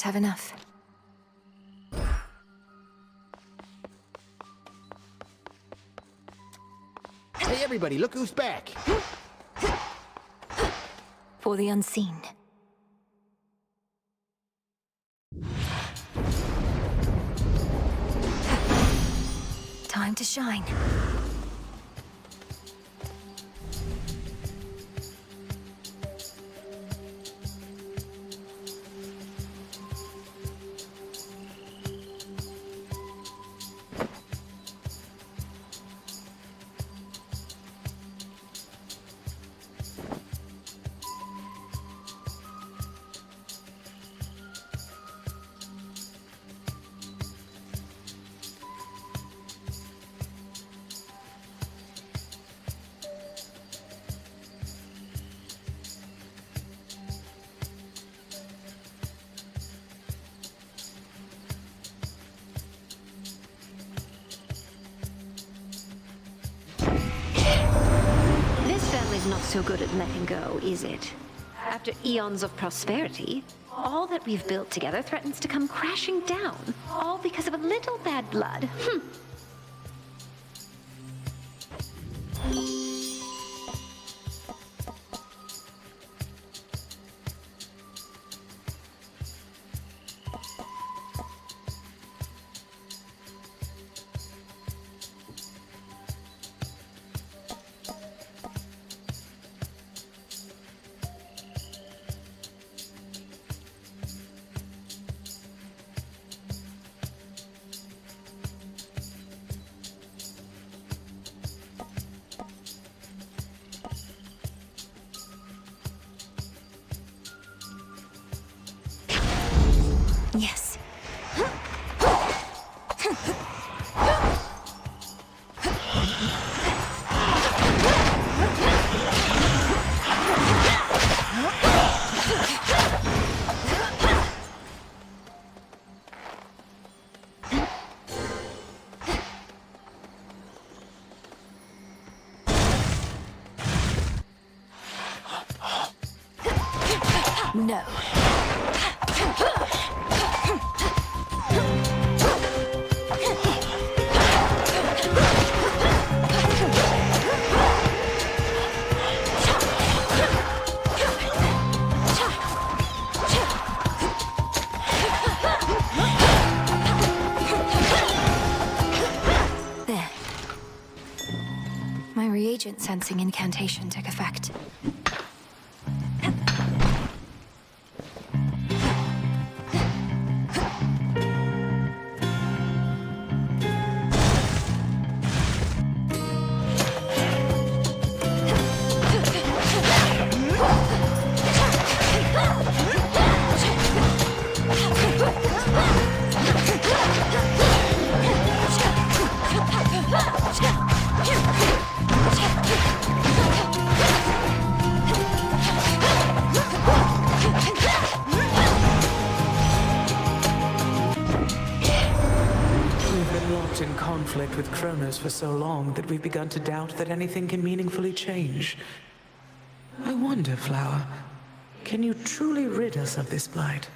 can't have enough. Hey everybody, look who's back! For the unseen. Time to shine. Not so good at letting go, is it? After eons of prosperity, all that we've built together threatens to come crashing down, all because of a little bad blood. Yes. No. There. My reagent sensing incantation took effect. In conflict with Kronos for so long that we've begun to doubt that anything can meaningfully change. I wonder, Flower, can you truly rid us of this blight?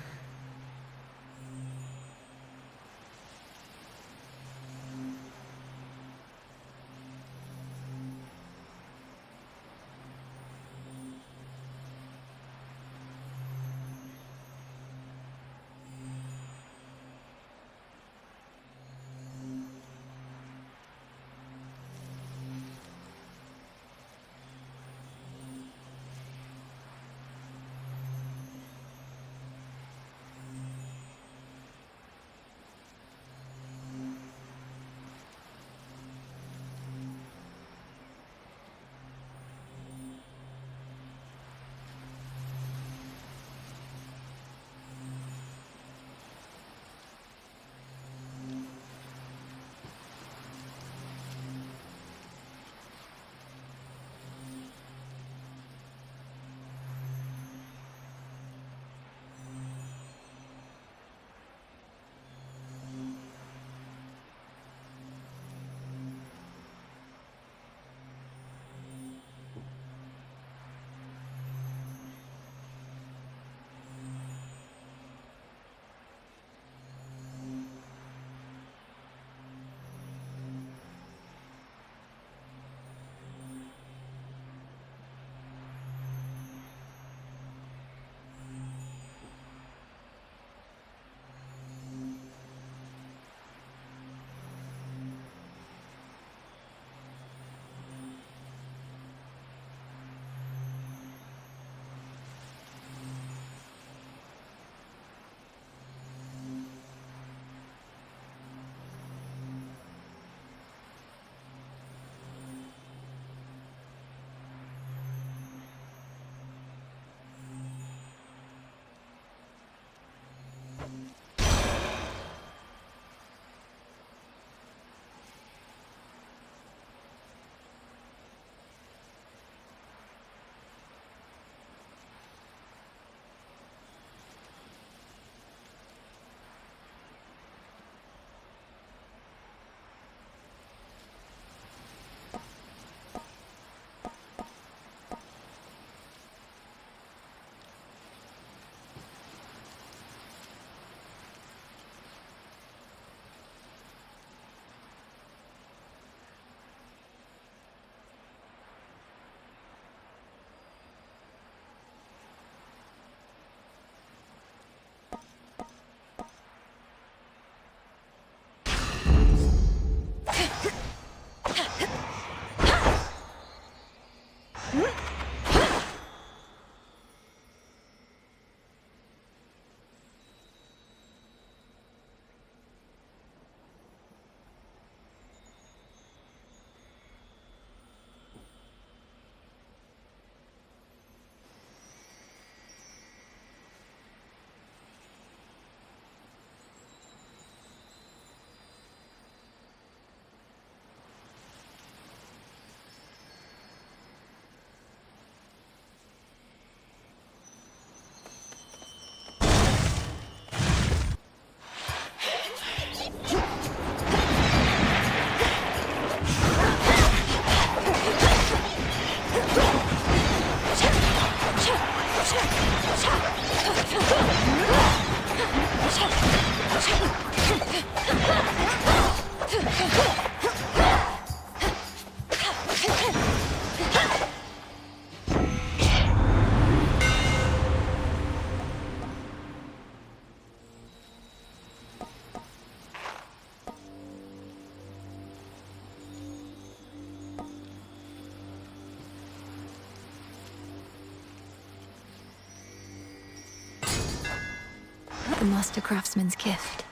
The Master Craftsman's gift.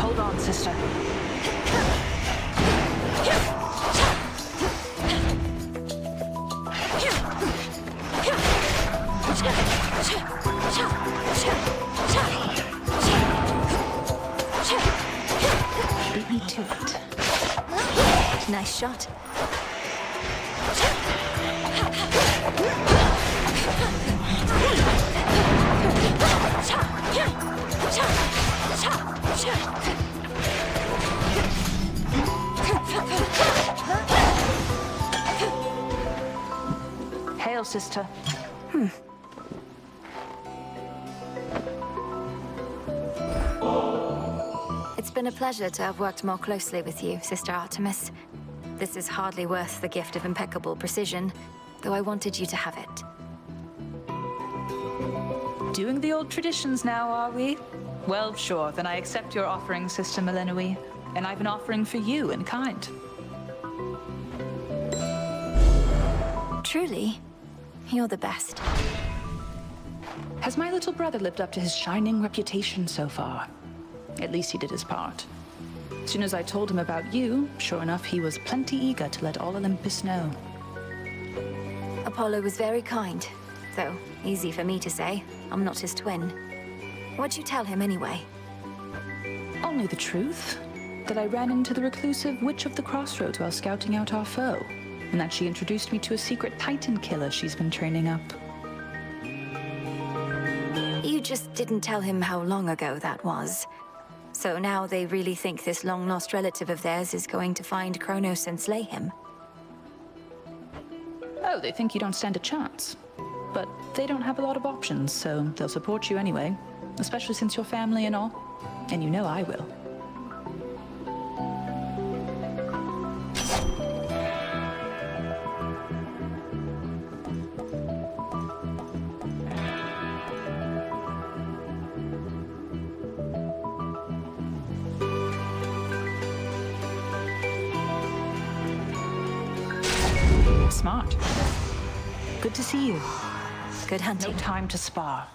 Hold on, sister. Beat me to it. Nice shot. Hail, sister. It's been a pleasure to have worked more closely with you, Sister Artemis. This is hardly worth the gift of impeccable precision, though I wanted you to have it. Doing the old traditions now, are we? Well, sure, then I accept your offering, Sister Melenoi. And I've an offering for you in kind. Truly, you're the best. Has my little brother lived up to his shining reputation so far? At least he did his part. As soon as I told him about you, sure enough, he was plenty eager to let all Olympus know. Apollo was very kind, though easy for me to say. I'm not his twin. What'd you tell him anyway? Only the truth. That I ran into the reclusive Witch of the Crossroads while scouting out our foe, and that she introduced me to a secret Titan killer she's been training up. You just didn't tell him how long ago that was. So now they really think this long-lost relative of theirs is going to find Kronos and slay him. Oh, they think you don't stand a chance. But they don't have a lot of options, so they'll support you anyway. Especially since you're family and all. And you know I will. Smart. Good to see you. Good hunting. No time to spar.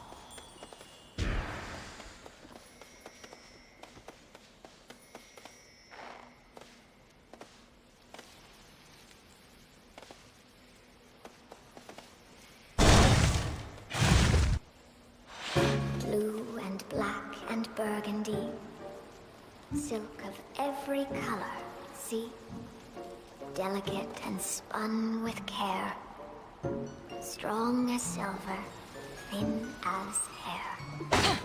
Blue and black and burgundy. Silk of every color, see? Delicate and spun with care. Strong as silver, thin as hair.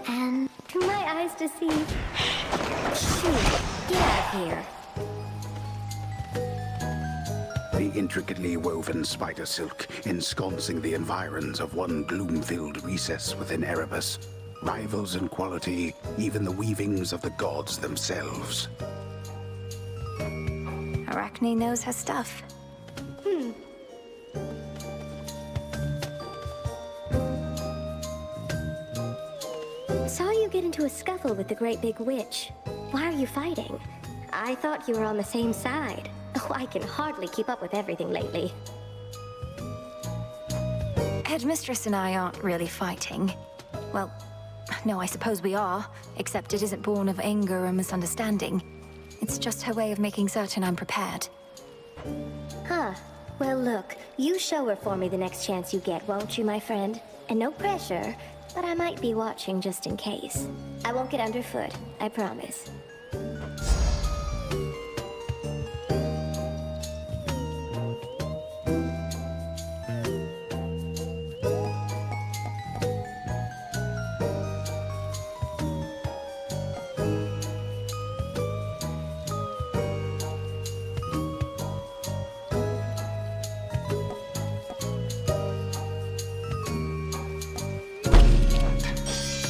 And to my eyes deceive. Shoot, get out of here. The intricately woven spider silk ensconcing the environs of one gloom-filled recess within Erebus. Rivals in quality, even the weavings of the gods themselves. Arachne knows her stuff. Saw you get into a scuffle with the great big witch. Why are you fighting? I thought you were on the same side. Oh, I can hardly keep up with everything lately. Headmistress and I aren't really fighting. Well, no, I suppose we are, except it isn't born of anger or misunderstanding. It's just her way of making certain I'm prepared. Huh. Well, look, you show her for me the next chance you get, won't you, my friend? And no pressure, but I might be watching just in case. I won't get underfoot, I promise.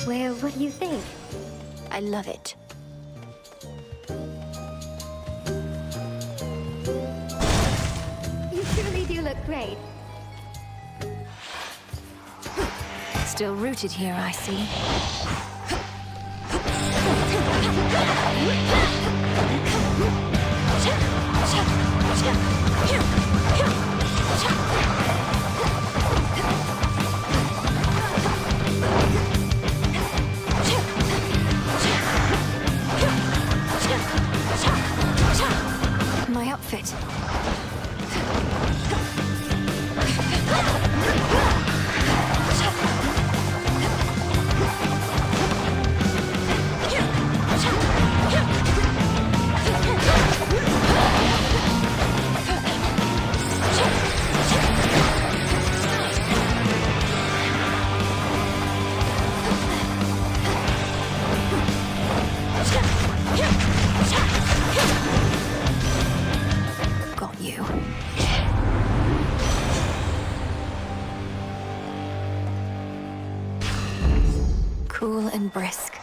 Well, what do you think? I love it. You truly do look great. Still rooted here, I see. My outfit. Got you. Cool and brisk.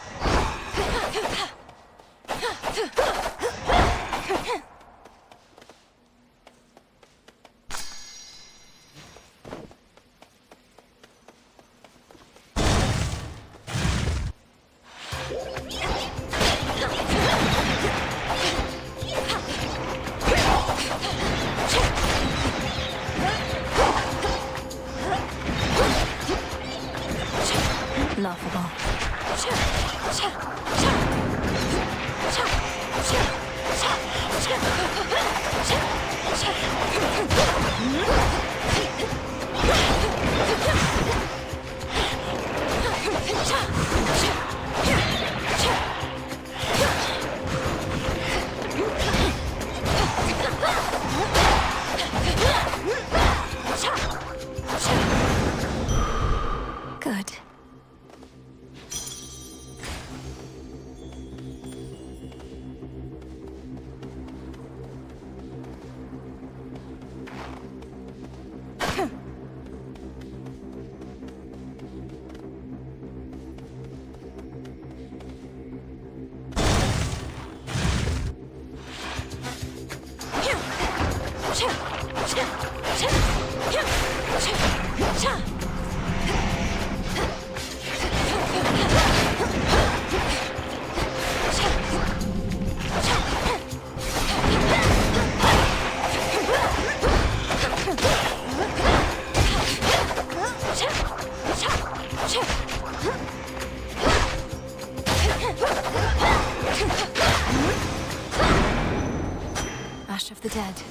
Laughable. Good. Ash of the Dead.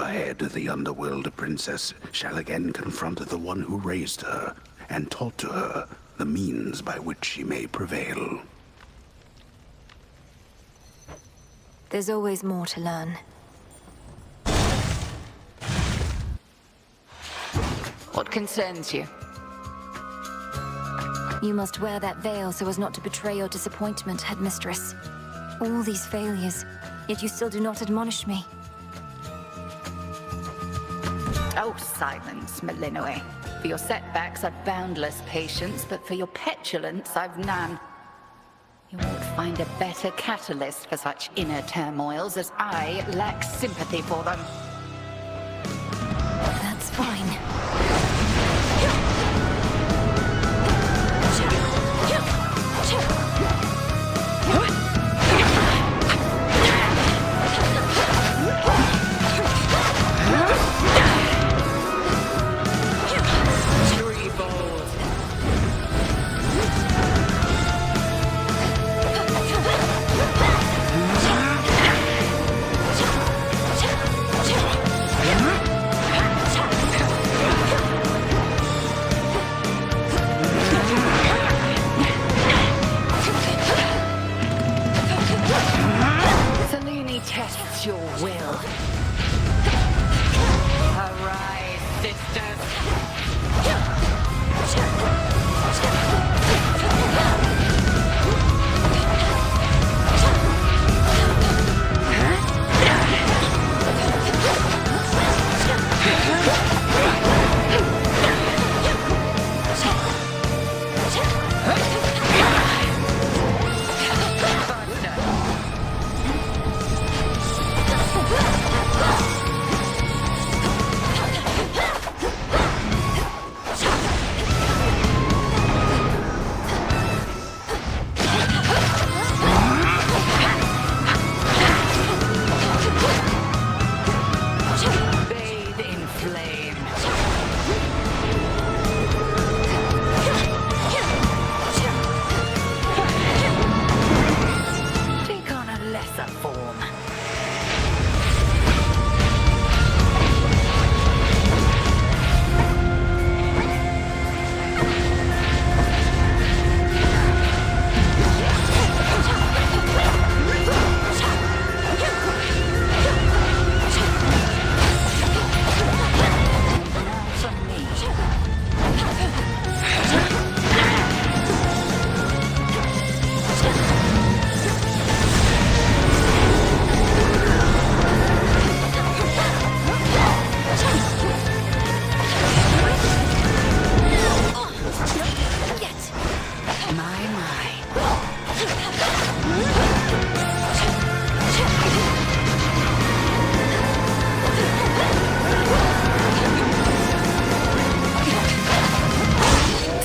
Ahead, the underworld princess shall again confront the one who raised her, and taught to her the means by which she may prevail. There's always more to learn. What concerns you? You must wear that veil so as not to betray your disappointment, Headmistress. All these failures, yet you still do not admonish me. Oh, silence, Malinoe. For your setbacks, I've boundless patience, but for your petulance, I've none. You won't find a better catalyst for such inner turmoils, as I lack sympathy for them. That's fine. Selene tests your will. Arise, sisters. Bathe in flame. Take on a lesser form. Now from me. My.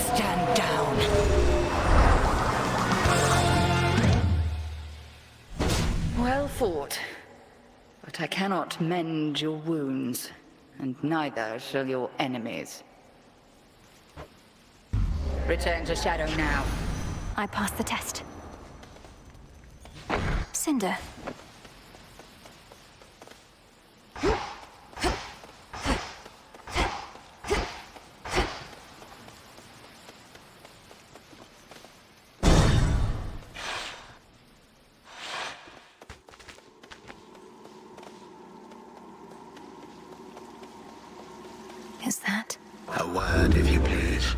Stand down. Well fought. But I cannot mend your wounds, and neither shall your enemies. Return to Shadow now. I passed the test. Cinder. Is that? A word, if you please.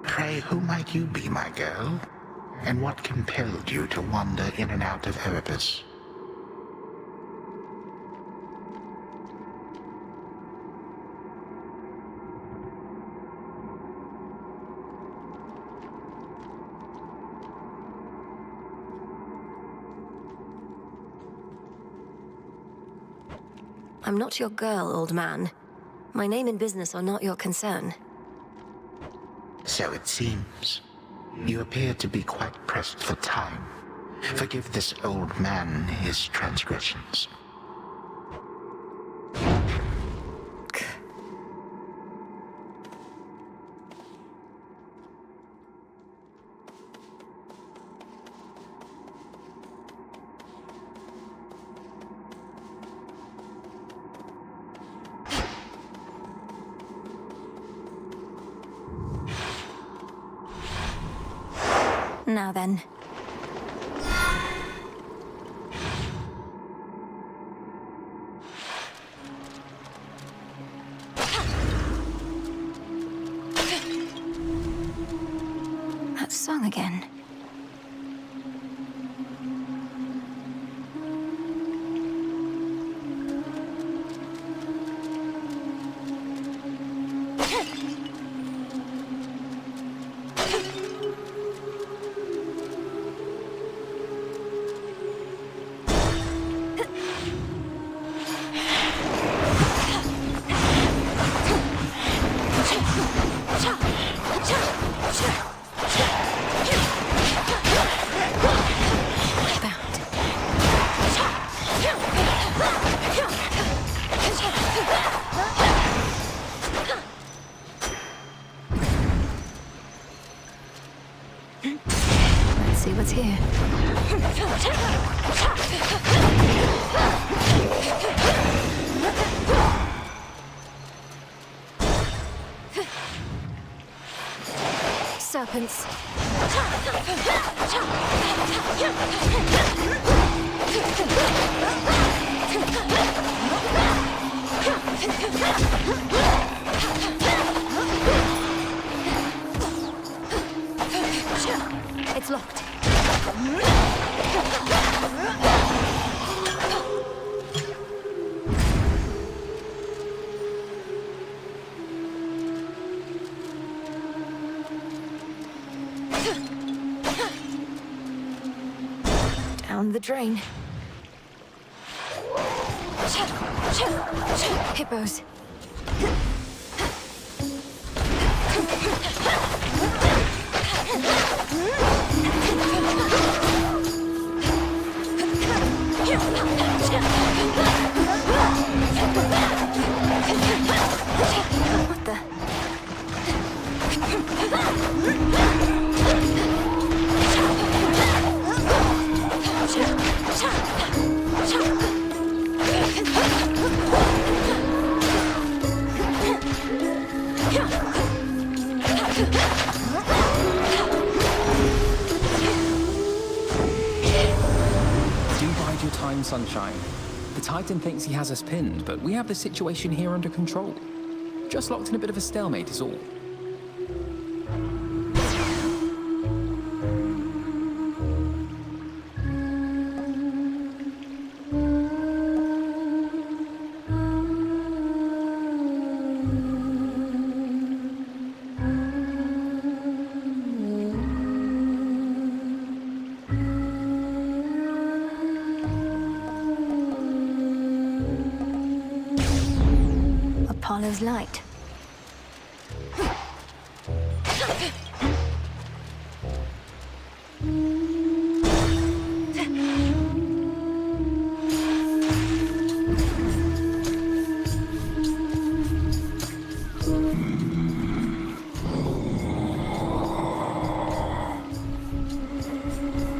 Pray, who might you be, my girl? And what compelled you to wander in and out of Erebus? I'm not your girl, old man. My name and business are not your concern. So it seems. You appear to be quite pressed for time. Forgive this old man his transgressions. Now then. That song again. Let's hear. Serpents. It's locked. Down the drain. Hippos. What the? Do bide your time, Sunshine. The Titan thinks he has us pinned, but we have the situation here under control. Just locked in a bit of a stalemate is all. Apollo's light.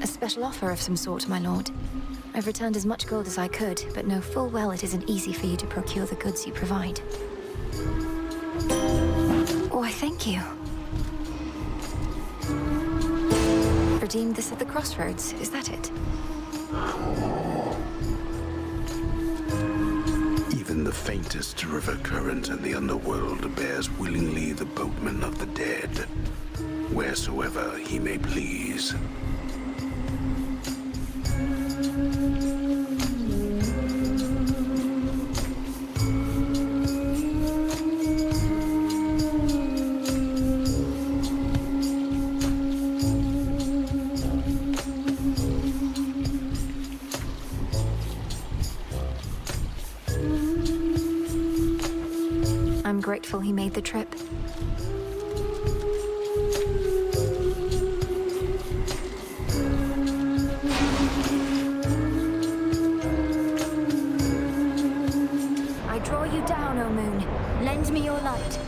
A special offer of some sort, my lord. I've returned as much gold as I could, but know full well it isn't easy for you to procure the goods you provide. Why, thank you. Redeemed this at the crossroads, is that it? Even the faintest river current in the underworld bears willingly the boatman of the dead, wheresoever he may please. I'm grateful he made the trip. I draw you down, O moon. Lend me your light.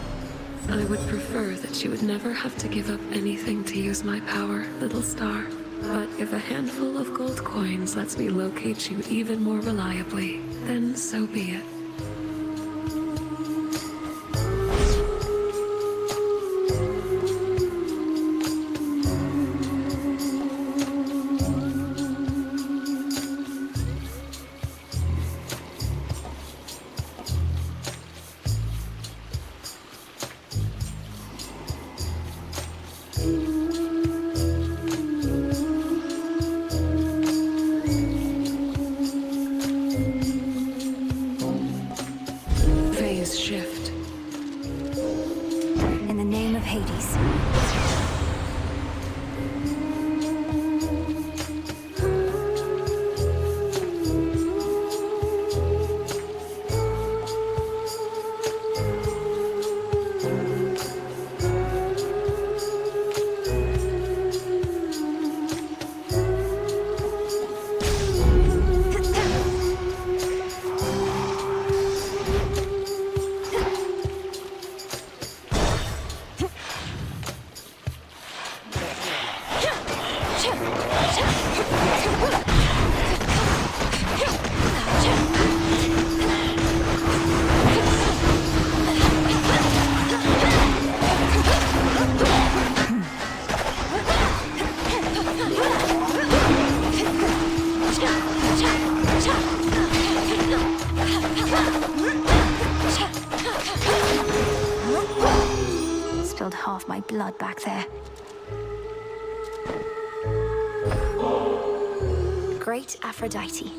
I would prefer that you would never have to give up anything to use my power, little star. But if a handful of gold coins lets me locate you even more reliably, then so be it. Phase shift. In the name of Hades. half my blood back there. Great Aphrodite.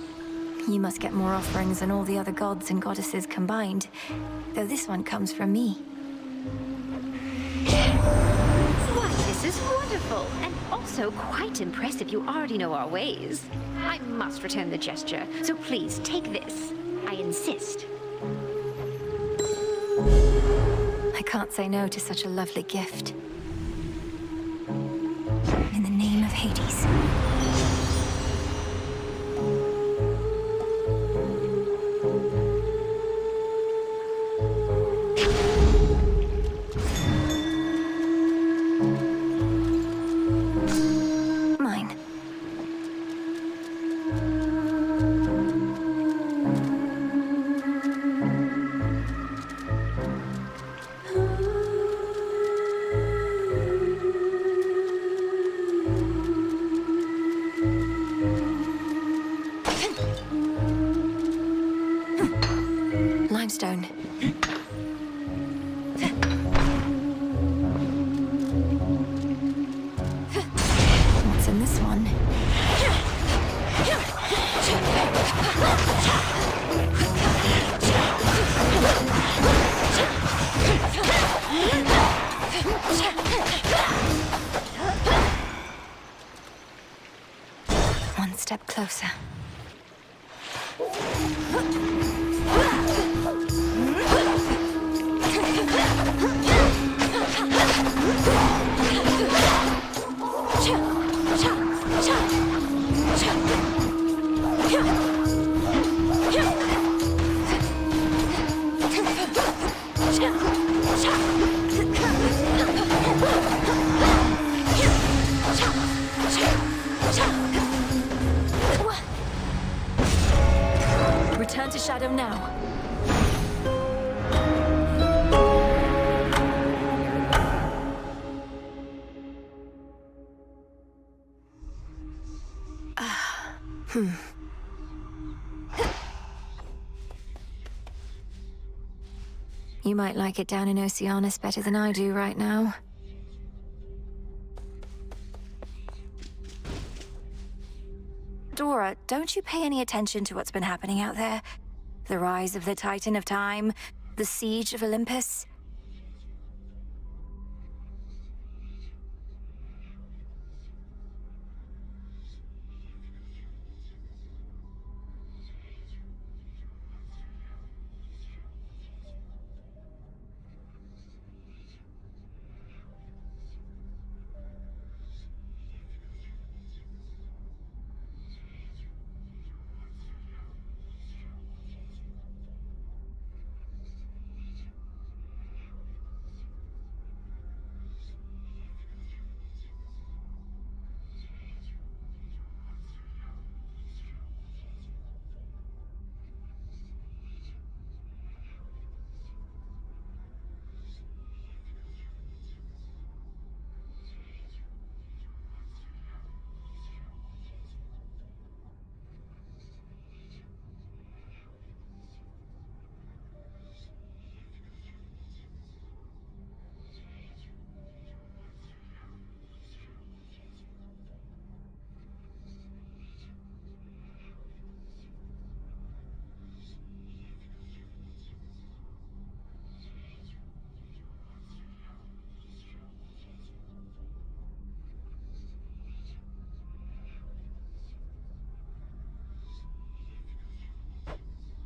You must get more offerings than all the other gods and goddesses combined, though this one comes from me. Why, this is wonderful, and also quite impressive. You already know our ways. I must return the gesture, so please take this. I insist. I can't say no to such a lovely gift. In the name of Hades. Mine. Limestone. What's in this one? One step closer. Return to Shadow now. You might like it down in Oceanus better than I do right now. Dora, don't you pay any attention to what's been happening out there? The rise of the Titan of Time, the siege of Olympus.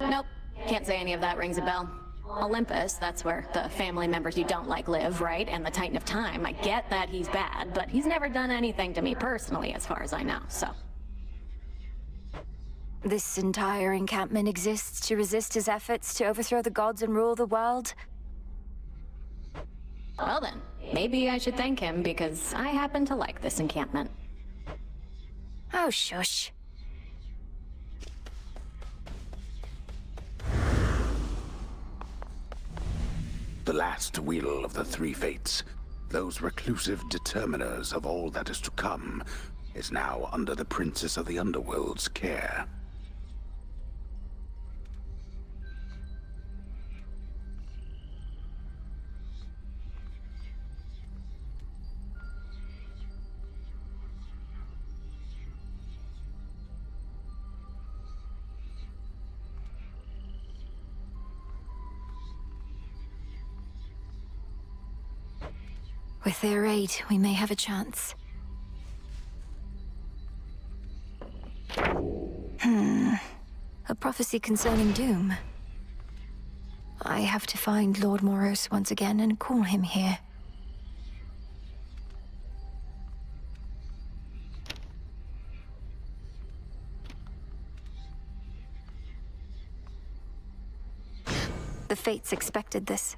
Nope. Can't say any of that rings a bell. Olympus, that's where the family members you don't like live, right? And the Titan of Time, I get that he's bad, but he's never done anything to me personally, as far as I know, so. This entire encampment exists to resist his efforts to overthrow the gods and rule the world? Well then, maybe I should thank him, because I happen to like this encampment. Oh, shush. The last wheel of the three fates, those reclusive determiners of all that is to come, is now under the Princess of the Underworld's care. With their aid, we may have a chance. A prophecy concerning doom. I have to find Lord Moros once again and call him here. The Fates expected this.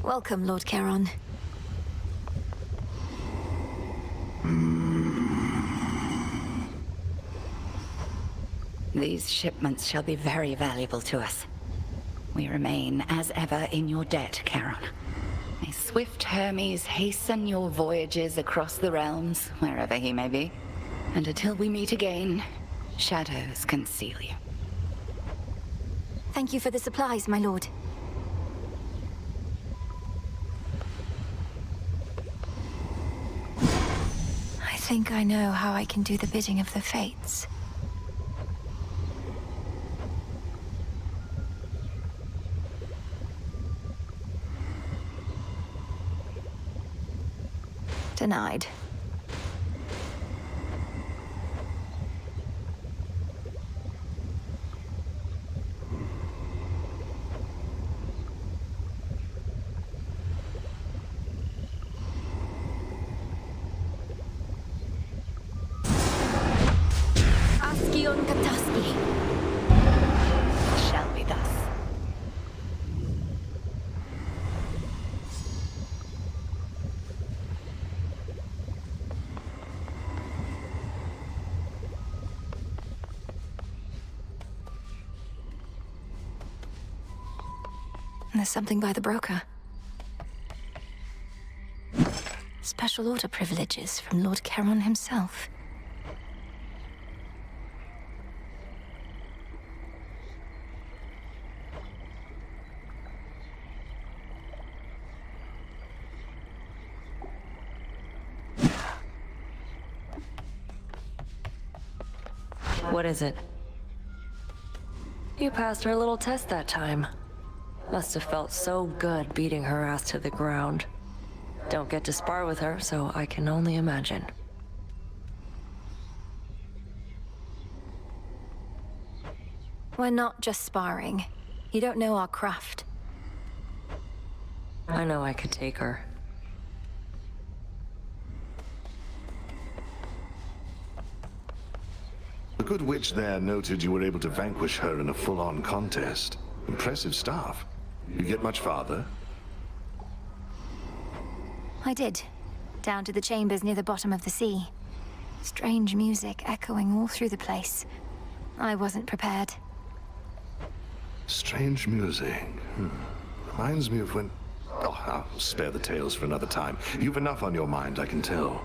Welcome, Lord Charon. These shipments shall be very valuable to us. We remain, as ever, in your debt, Charon. May swift Hermes hasten your voyages across the realms, wherever he may be. And until we meet again, shadows conceal you. Thank you for the supplies, my lord. I think I know how I can do the bidding of the Fates. Denied. Askion Kataski. It shall be thus. There's something by the broker. Special order privileges from Lord Charon himself. What is it? You passed her little test that time. Must have felt so good beating her ass to the ground. Don't get to spar with her, so I can only imagine. We're not just sparring. You don't know our craft. I know I could take her. The good witch there noted you were able to vanquish her in a full-on contest. Impressive stuff. You get much farther? I did. Down to the chambers near the bottom of the sea. Strange music echoing all through the place. I wasn't prepared. Strange music. Reminds me of when... Oh, I'll spare the tales for another time. You've enough on your mind, I can tell.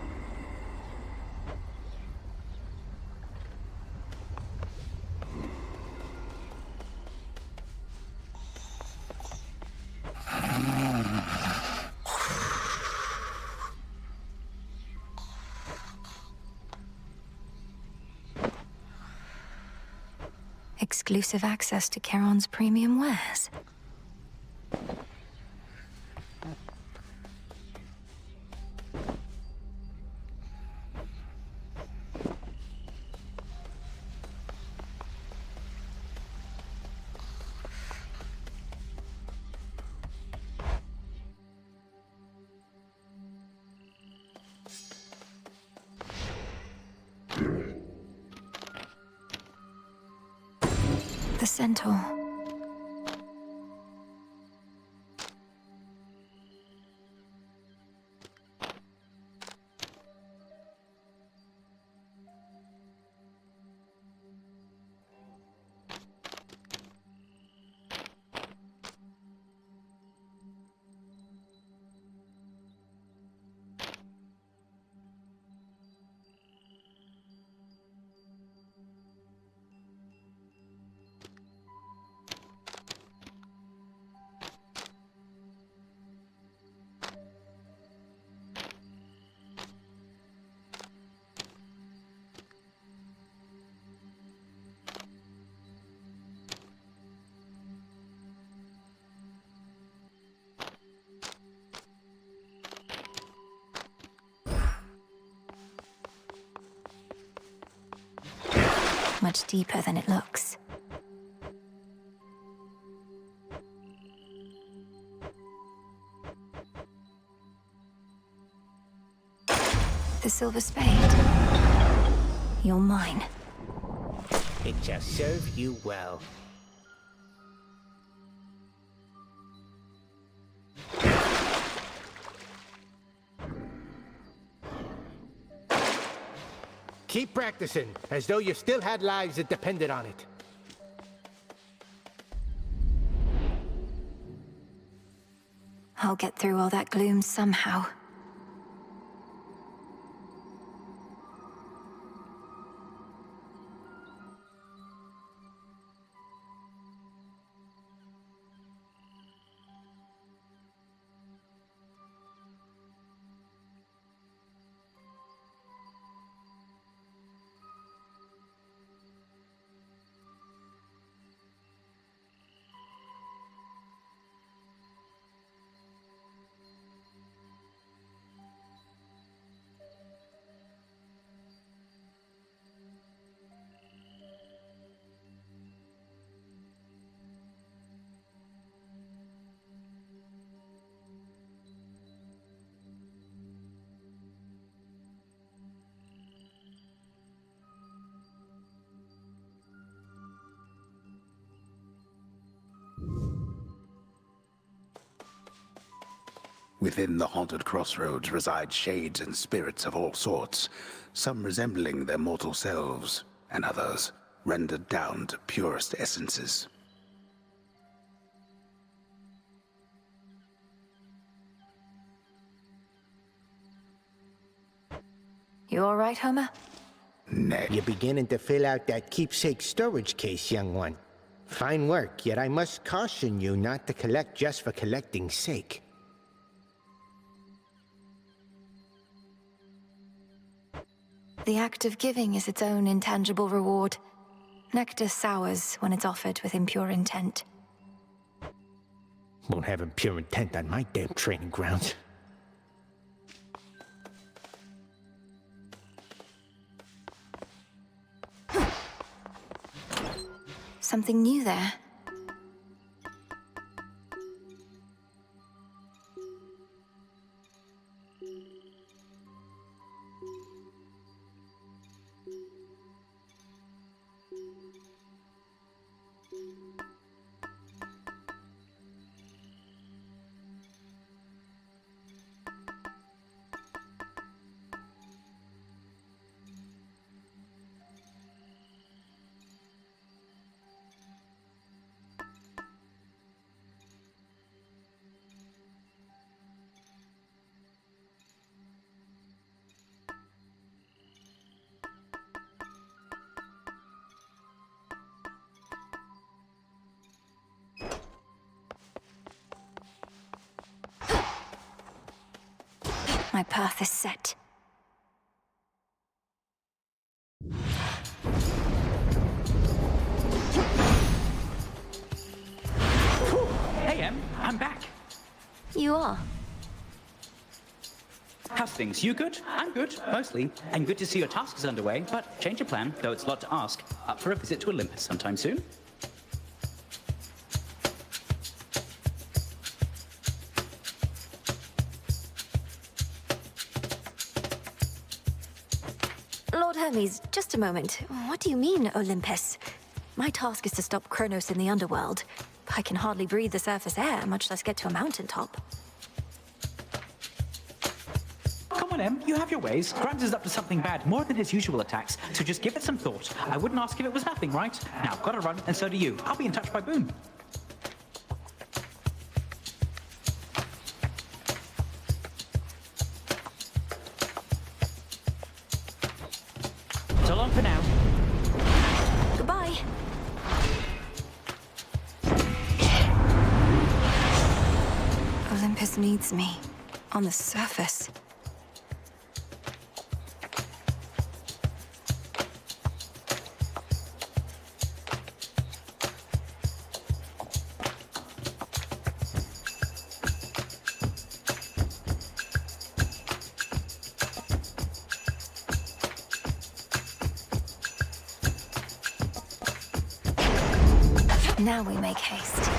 Exclusive access to Charon's premium wares. The centaur. much deeper than it looks. The silver spade. You're mine. It shall serve you well. Keep practicing, as though you still had lives that depended on it. I'll get through all that gloom somehow. Within the haunted crossroads reside shades and spirits of all sorts, some resembling their mortal selves, and others rendered down to purest essences. You all right, Homer? Nay. You're beginning to fill out that keepsake storage case, young one. Fine work, yet I must caution you not to collect just for collecting's sake. The act of giving is its own intangible reward. Nectar sours when it's offered with impure intent. Won't have impure intent on my damn training grounds. Something new there. My path is set. Hey, Em, I'm back. You are? How's things? You good? I'm good, mostly. And good to see your task is underway, but change of plan, though it's a lot to ask. Up for a visit to Olympus sometime soon? Lord Hermes, just a moment. What do you mean, Olympus? My task is to stop Kronos in the underworld. I can hardly breathe the surface air, much less get to a mountaintop. Come on, Em, you have your ways. Grimes is up to something bad, more than his usual attacks, so just give it some thought. I wouldn't ask if it was nothing, right? Now, gotta run, and so do you. I'll be in touch by boom. So long for now. Goodbye. Olympus needs me. On the surface. Now we make haste.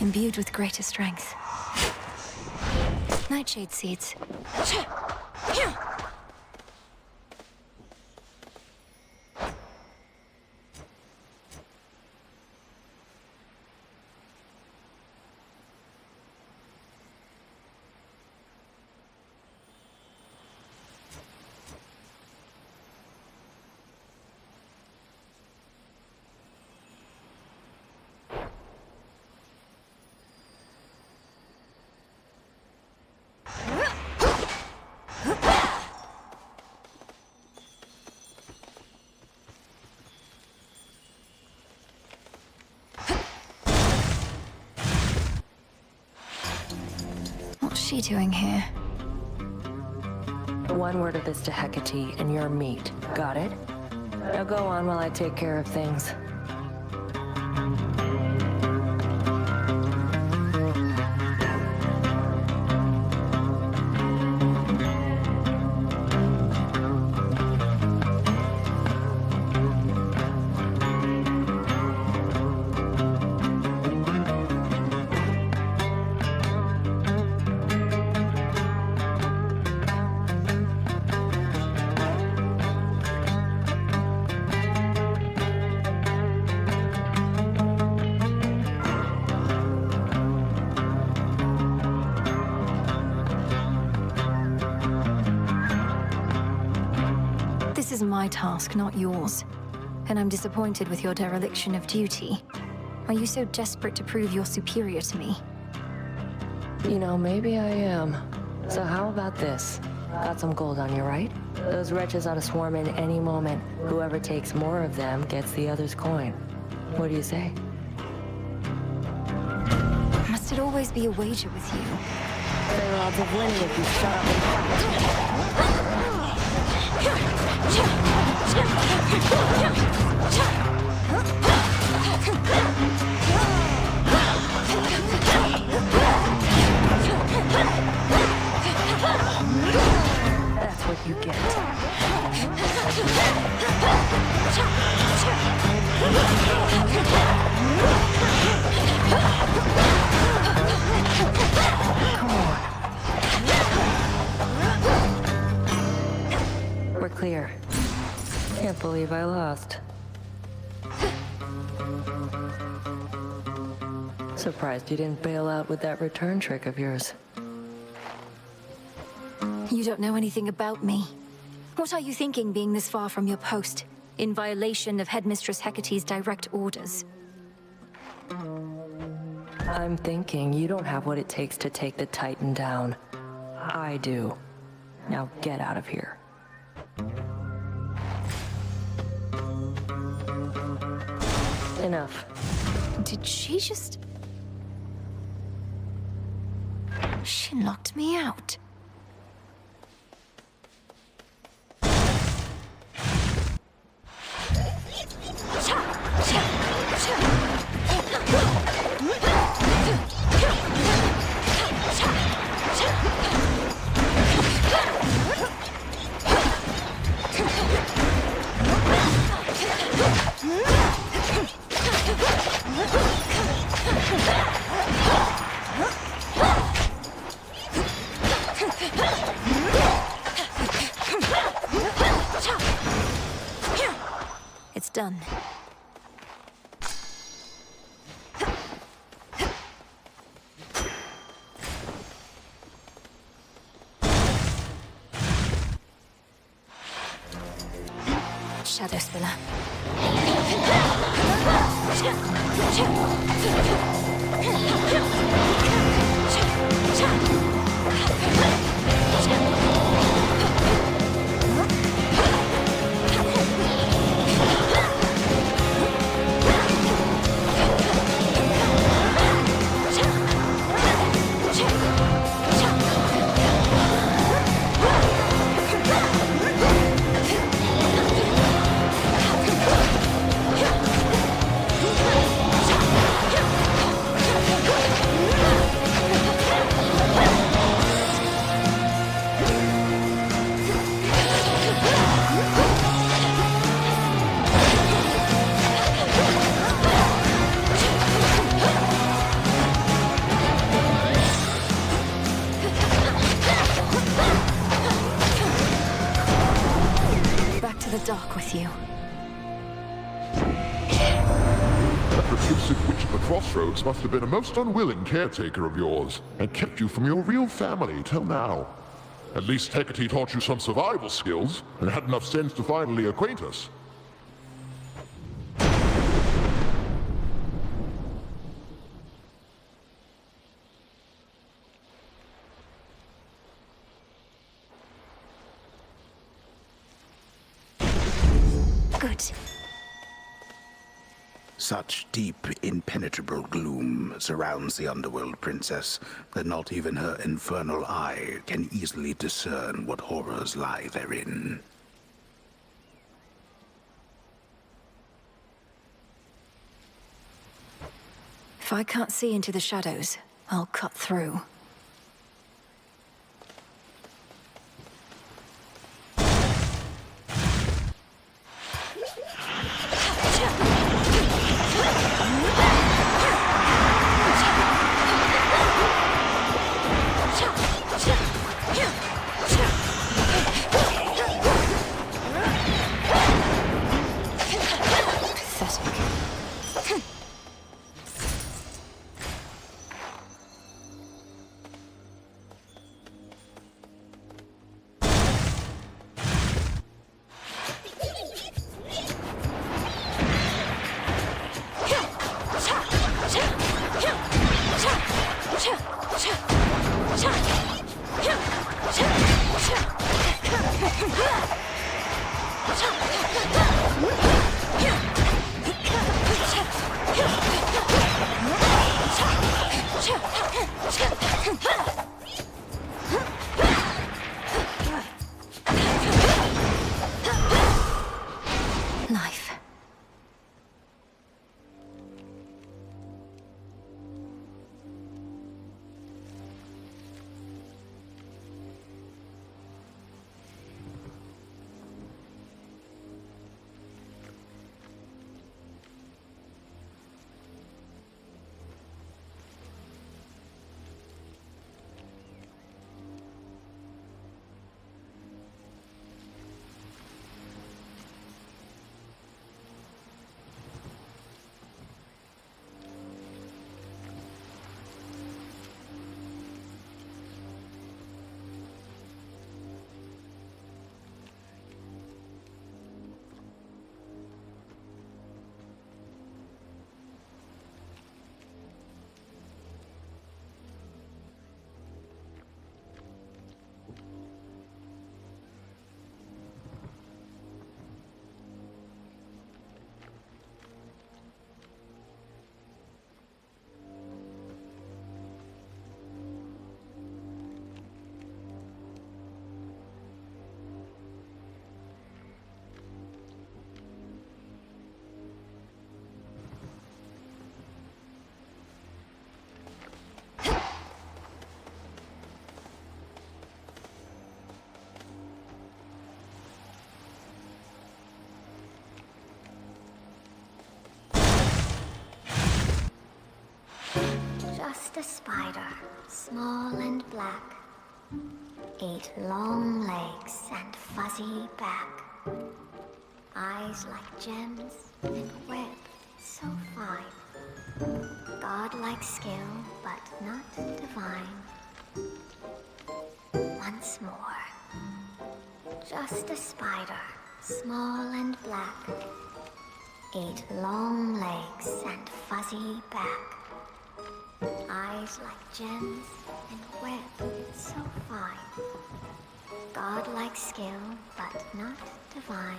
Imbued with greater strength. Nightshade seeds. What's she doing here? One word of this to Hecate, and you're meat. Got it? Now go on while I take care of things. This is my task, not yours. And I'm disappointed with your dereliction of duty. Are you so desperate to prove you're superior to me? You know, maybe I am. So how about this? Got some gold on you, right? Those wretches ought to swarm in any moment. Whoever takes more of them gets the other's coin. What do you say? Must it always be a wager with you? Fair odds of winning if you shut up and fight. That's what you get. Come on. We're clear. Can't believe I lost. Surprised you didn't bail out with that return trick of yours. You don't know anything about me. What are you thinking being this far from your post, in violation of Headmistress Hecate's direct orders? I'm thinking you don't have what it takes to take the Titan down. I do. Now get out of here. Enough. Did she just... She locked me out. Almost done. Shadow Spiller. The dock with you. That reclusive witch at the crossroads must have been a most unwilling caretaker of yours, and kept you from your real family till now. At least Hecate taught you some survival skills, and had enough sense to finally acquaint us. Good. Such deep, impenetrable gloom surrounds the underworld, Princess, that not even her infernal eye can easily discern what horrors lie therein. If I can't see into the shadows, I'll cut through. Knife. Just a spider, small and black. 8 long legs and fuzzy back. Eyes like gems and web so fine. Godlike skill, but not divine. Once more. Just a spider, small and black. 8 long legs and fuzzy back. Eyes like gems and web so fine. Godlike skill, but not divine.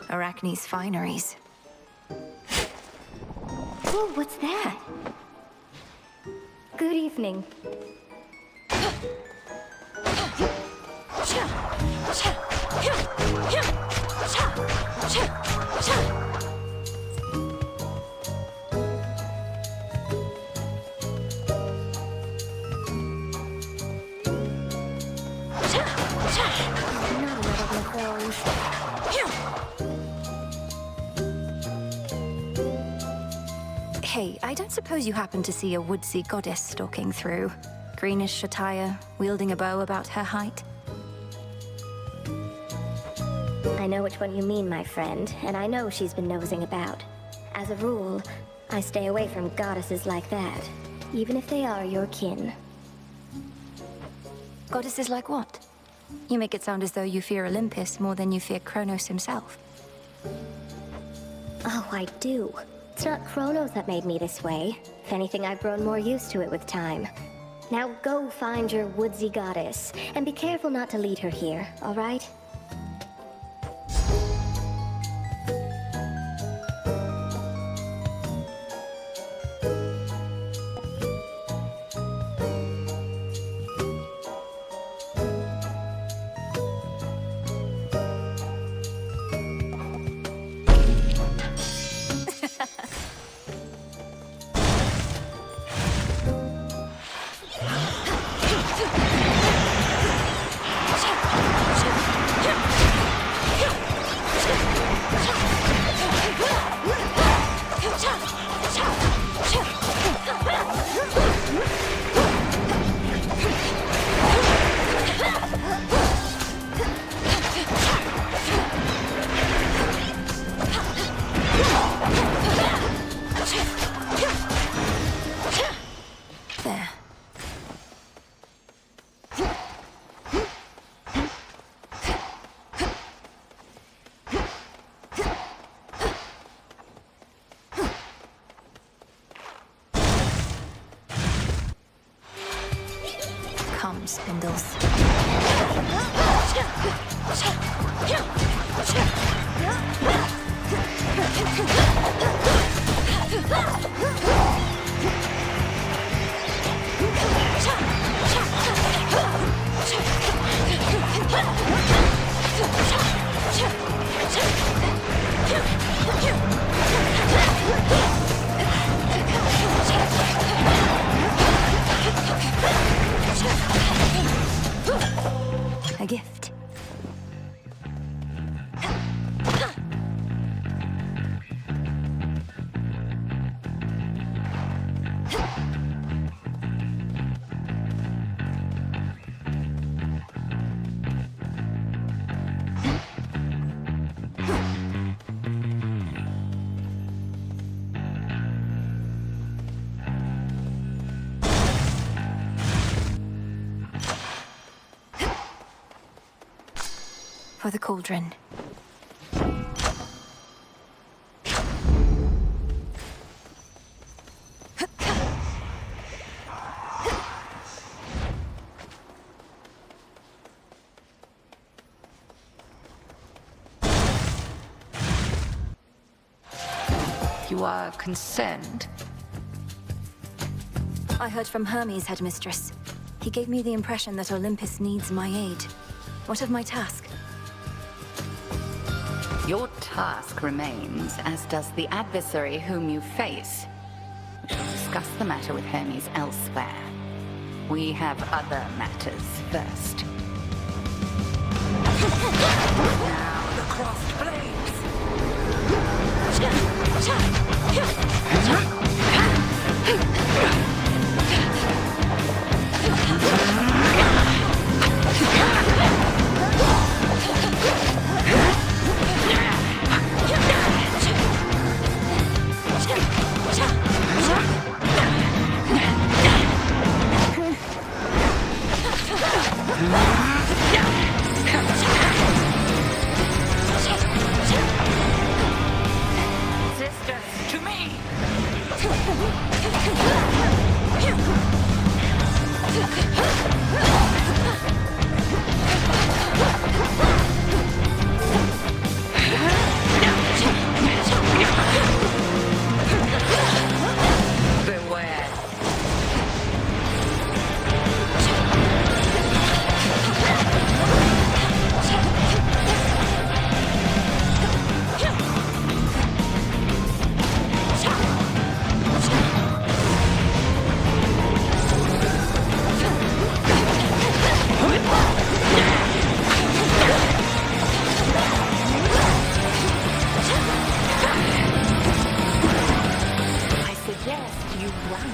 Arachne's fineries. Oh, what's that? Good evening. Hey, I don't suppose you happen to see a woodsy goddess stalking through? Greenish attire, wielding a bow about her height? I know which one you mean, my friend, and I know she's been nosing about. As a rule, I stay away from goddesses like that, even if they are your kin. Goddesses like what? You make it sound as though you fear Olympus more than you fear Kronos himself. Oh, I do. It's not Kronos that made me this way. If anything, I've grown more used to it with time. Now go find your woodsy goddess, and be careful not to lead her here, all right? Spindles. A gift. For the cauldron. if you are concerned. I heard from Hermes, headmistress. He gave me the impression that Olympus needs my aid. What of my task? Your task remains, as does the adversary whom you face. We shall discuss the matter with Hermes elsewhere. We have other matters first. Now the crossed blades! Sisters, to me! Beware. I suggest you run.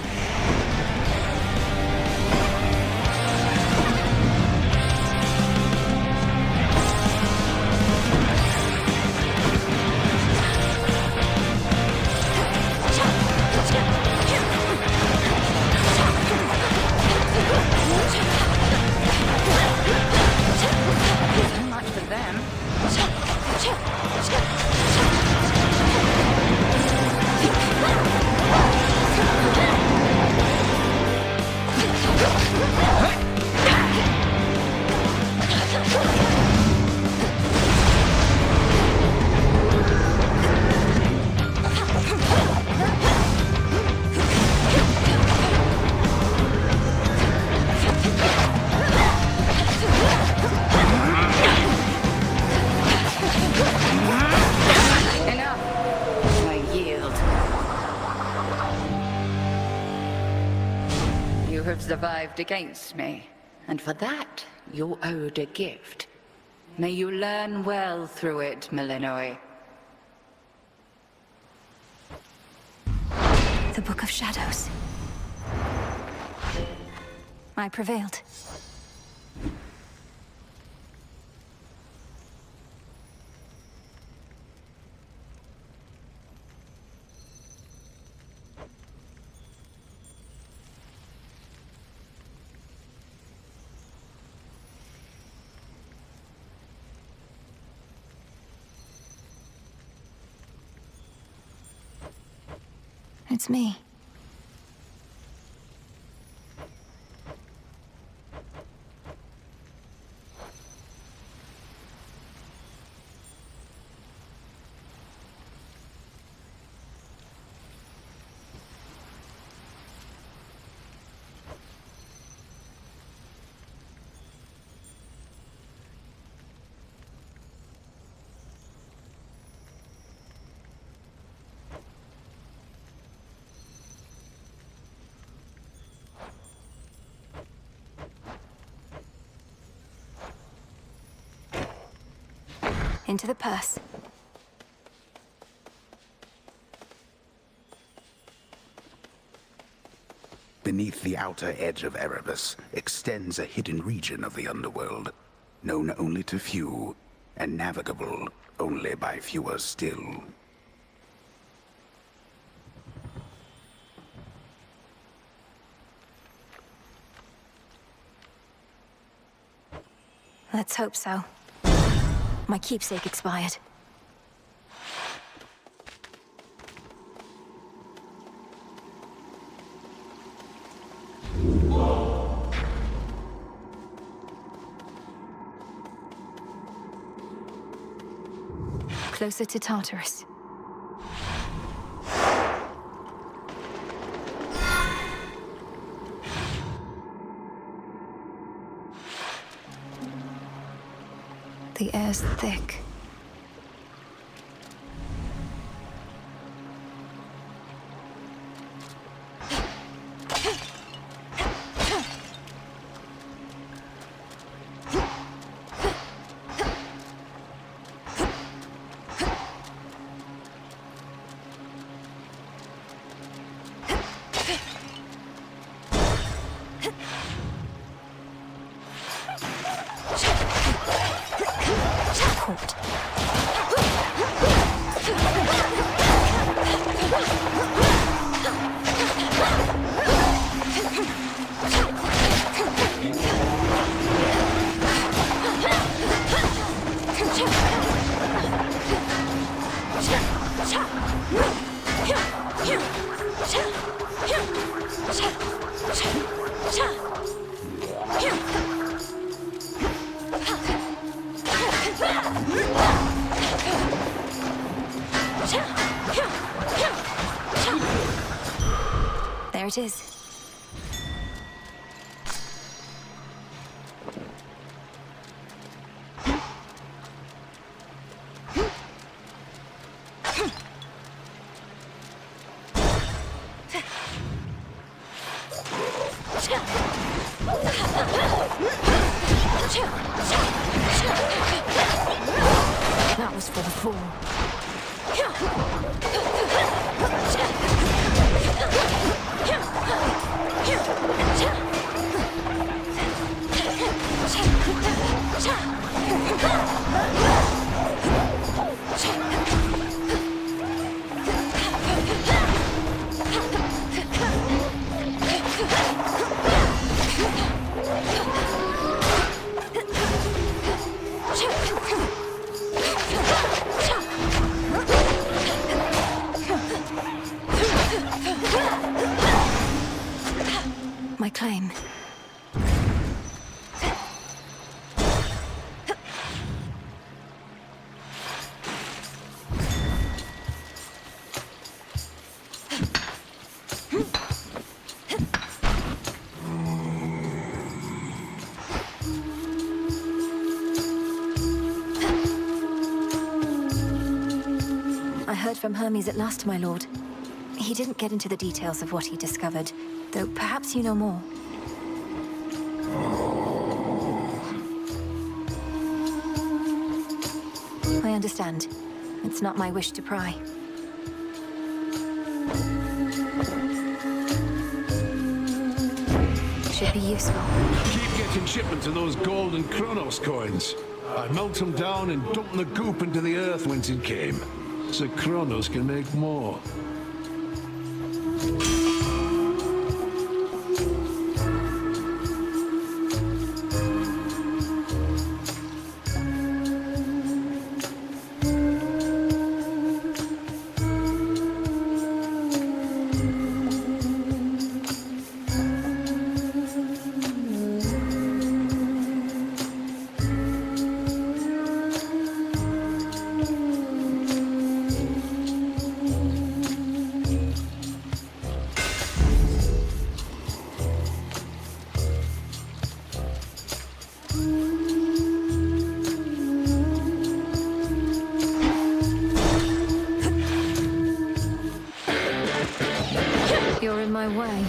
So much for them. Enough. I yield. You have survived against me, and for that you're owed a gift. May you learn well through it, Melinoi. The Book of Shadows. I prevailed. It's me. Into the purse. Beneath the outer edge of Erebus extends a hidden region of the underworld, known only to few, and navigable only by fewer still. Let's hope so. My keepsake expired. Closer to Tartarus. The air's thick. There it is. That was for the fool. My claim. I heard from Hermes at last, my lord. He didn't get into the details of what he discovered, though perhaps you know more. I understand. It's not my wish to pry. Should be useful. Keep getting shipments of those gold and Kronos coins. I melt them down and dump the goop into the earth whence it came, so Kronos can make more. You're in my way.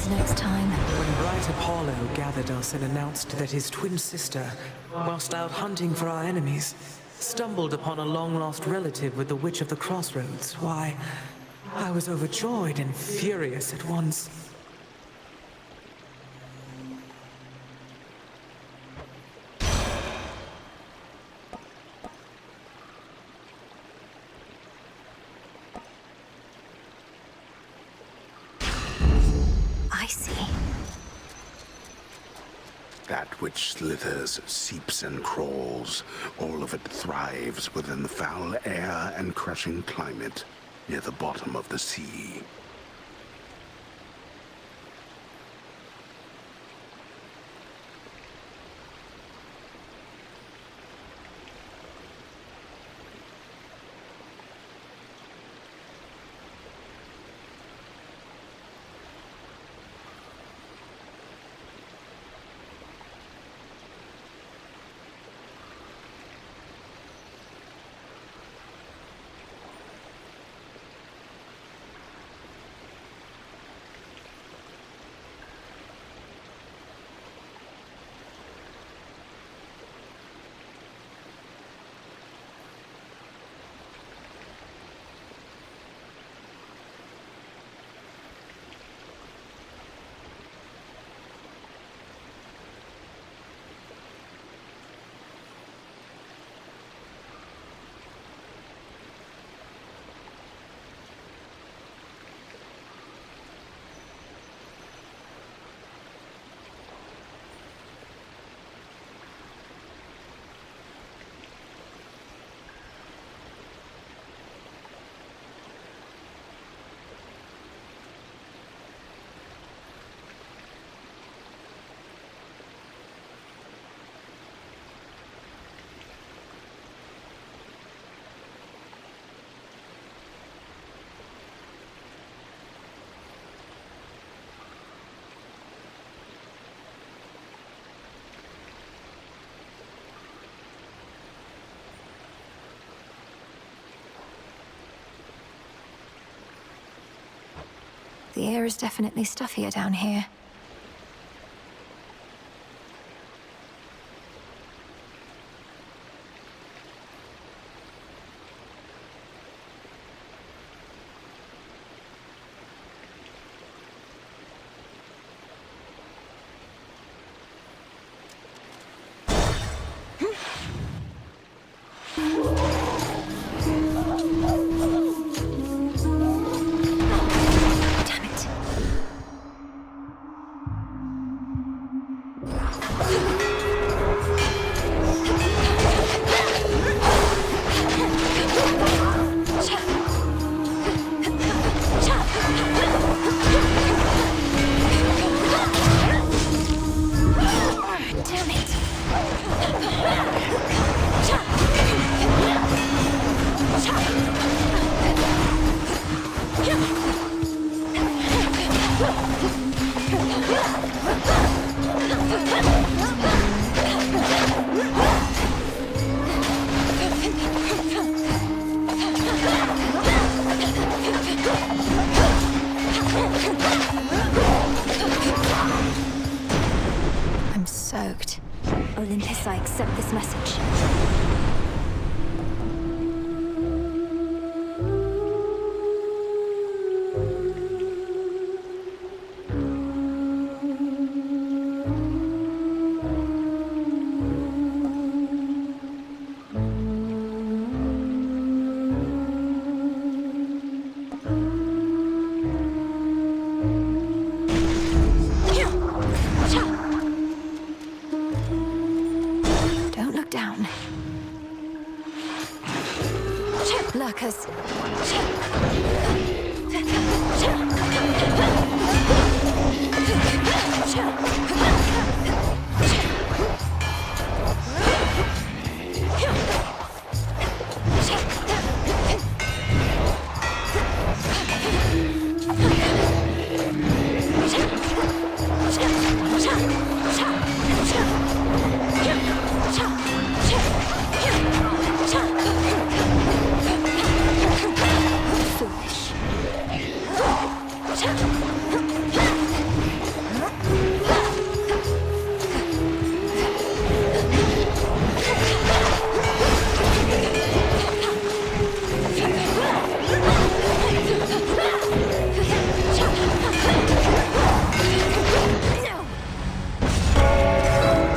Next time. When bright Apollo gathered us and announced that his twin sister, whilst out hunting for our enemies, stumbled upon a long-lost relative with the Witch of the Crossroads, why, I was overjoyed and furious at once. That which slithers, seeps, and crawls, all of it thrives within the foul air and crushing climate near the bottom of the sea. The air is definitely stuffier down here. I'm soaked. Olympus, I accept this message. Don't look down. Lurkers.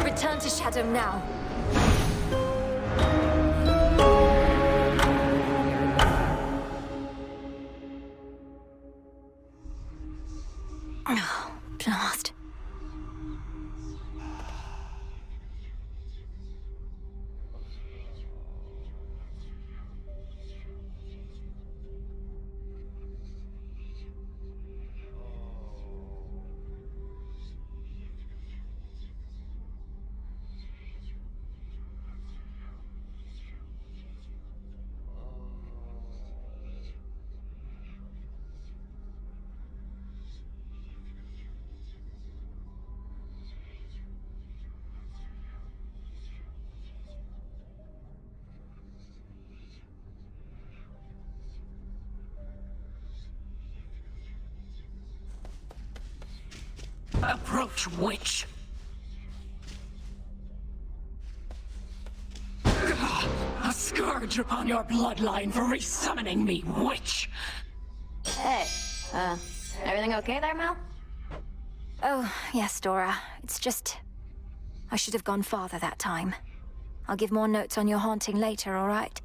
Return to Shadow now. Oh, blast. Approach, witch! A scourge upon your bloodline for resummoning me, witch! Hey, everything okay there, Mel? Oh, yes, Dora. It's just... I should have gone farther that time. I'll give more notes on your haunting later, all right?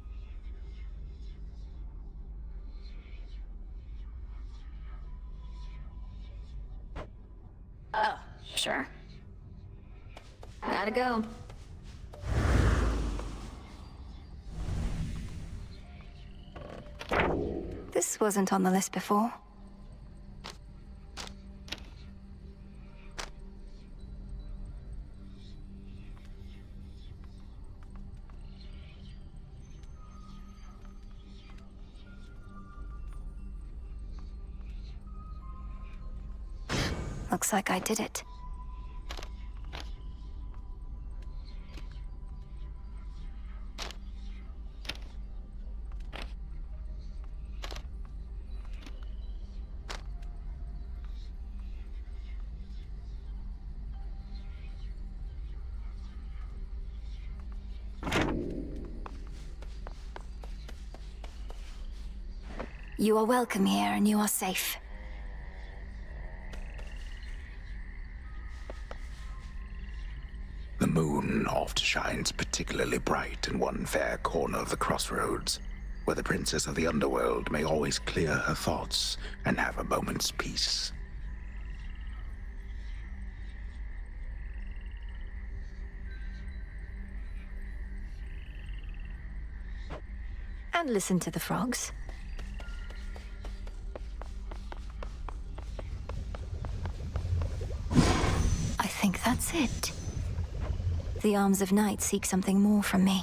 Oh, sure. Gotta go. This wasn't on the list before. Looks like I did it. You are welcome here, and you are safe. The moon oft shines particularly bright in one fair corner of the crossroads, where the princess of the underworld may always clear her thoughts and have a moment's peace. And listen to the frogs. I think that's it. The Arms of Night seek something more from me.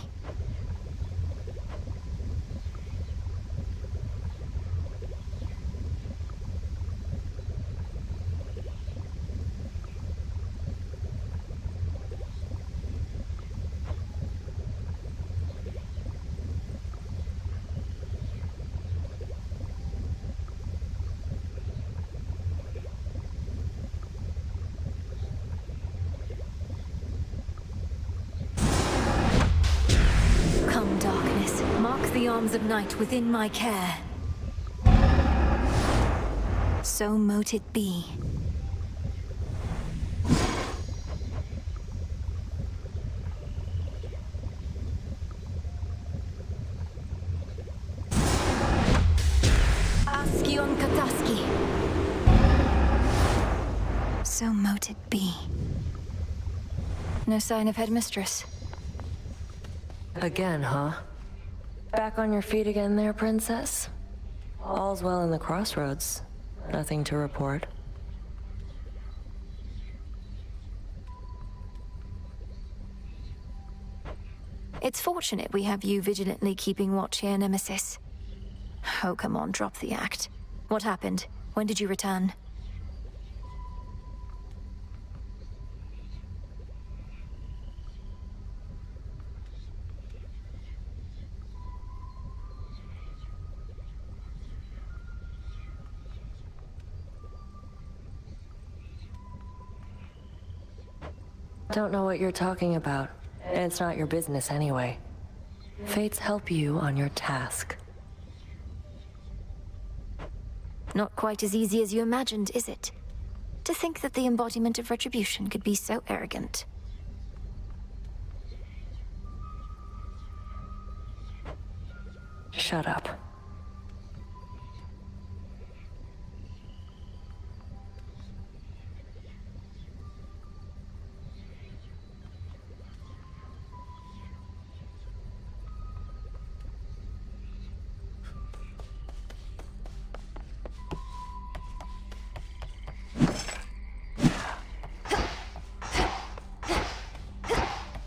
The Arms of Night within my care. So mote it be. Askion Kataski. So mote it be. No sign of Headmistress. Again, huh? Back on your feet again there, Princess? All's well in the crossroads. Nothing to report. It's fortunate we have you vigilantly keeping watch here, Nemesis. Oh, come on, drop the act. What happened? When did you return? Don't know what you're talking about, and it's not your business anyway. Fates help you on your task. Not quite as easy as you imagined, is it? To think that the embodiment of retribution could be so arrogant. Shut up.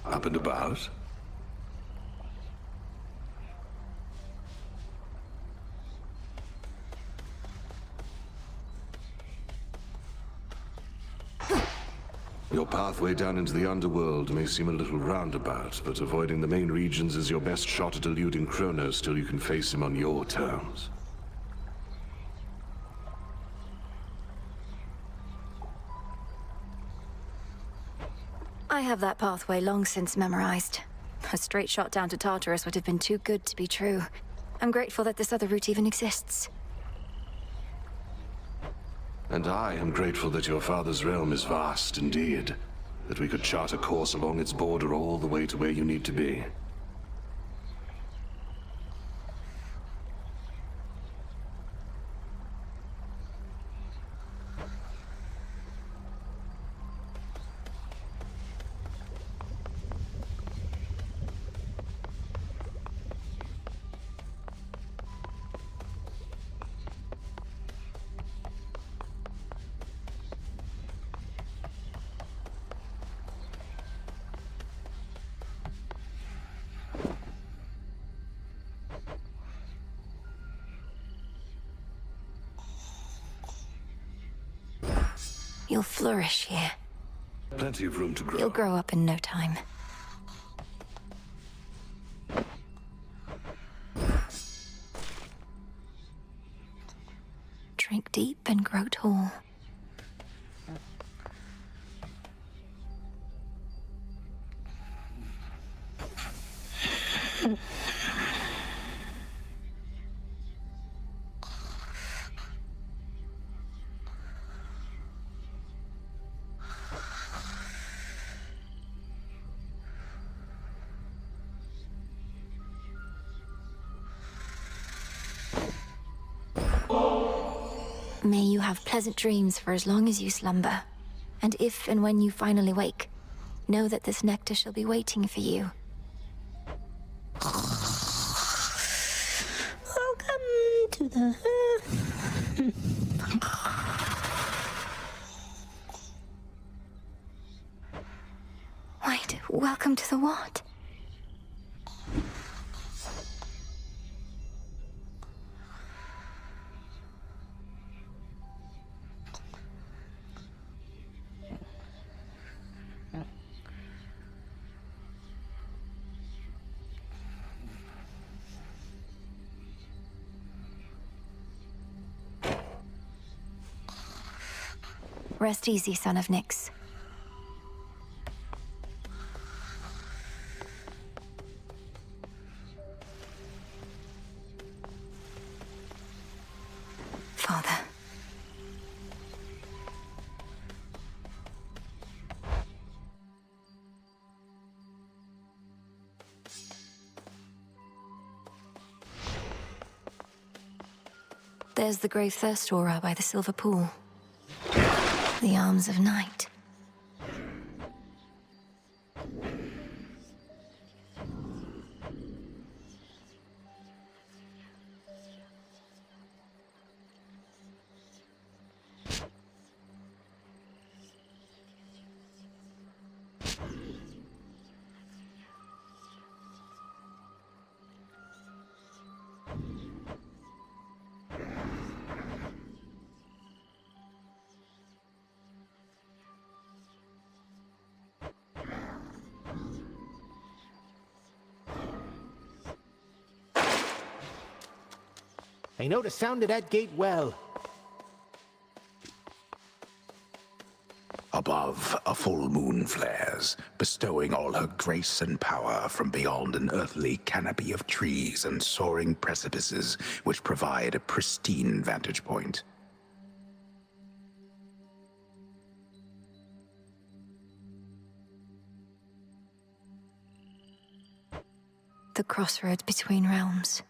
Up and about? Your pathway down into the underworld may seem a little roundabout, but avoiding the main regions is your best shot at eluding Kronos till you can face him on your terms. I have that pathway long since memorized. A straight shot down to Tartarus would have been too good to be true. I'm grateful that this other route even exists. And I am grateful that your father's realm is vast indeed, that we could chart a course along its border all the way to where you need to be. You'll flourish here. Plenty of room to grow. You'll grow up in no time. Drink deep and grow tall. May you have pleasant dreams for as long as you slumber. And if and when you finally wake, know that this nectar shall be waiting for you. Welcome to the... Wait, welcome to the what? Rest easy, son of Nyx. Father. There's the Grave Thirst Aura by the Silver Pool. The Arms of Night. I know the sound of that gate well. Above, a full moon flares, bestowing all her grace and power from beyond an earthly canopy of trees and soaring precipices which provide a pristine vantage point. The crossroads between realms.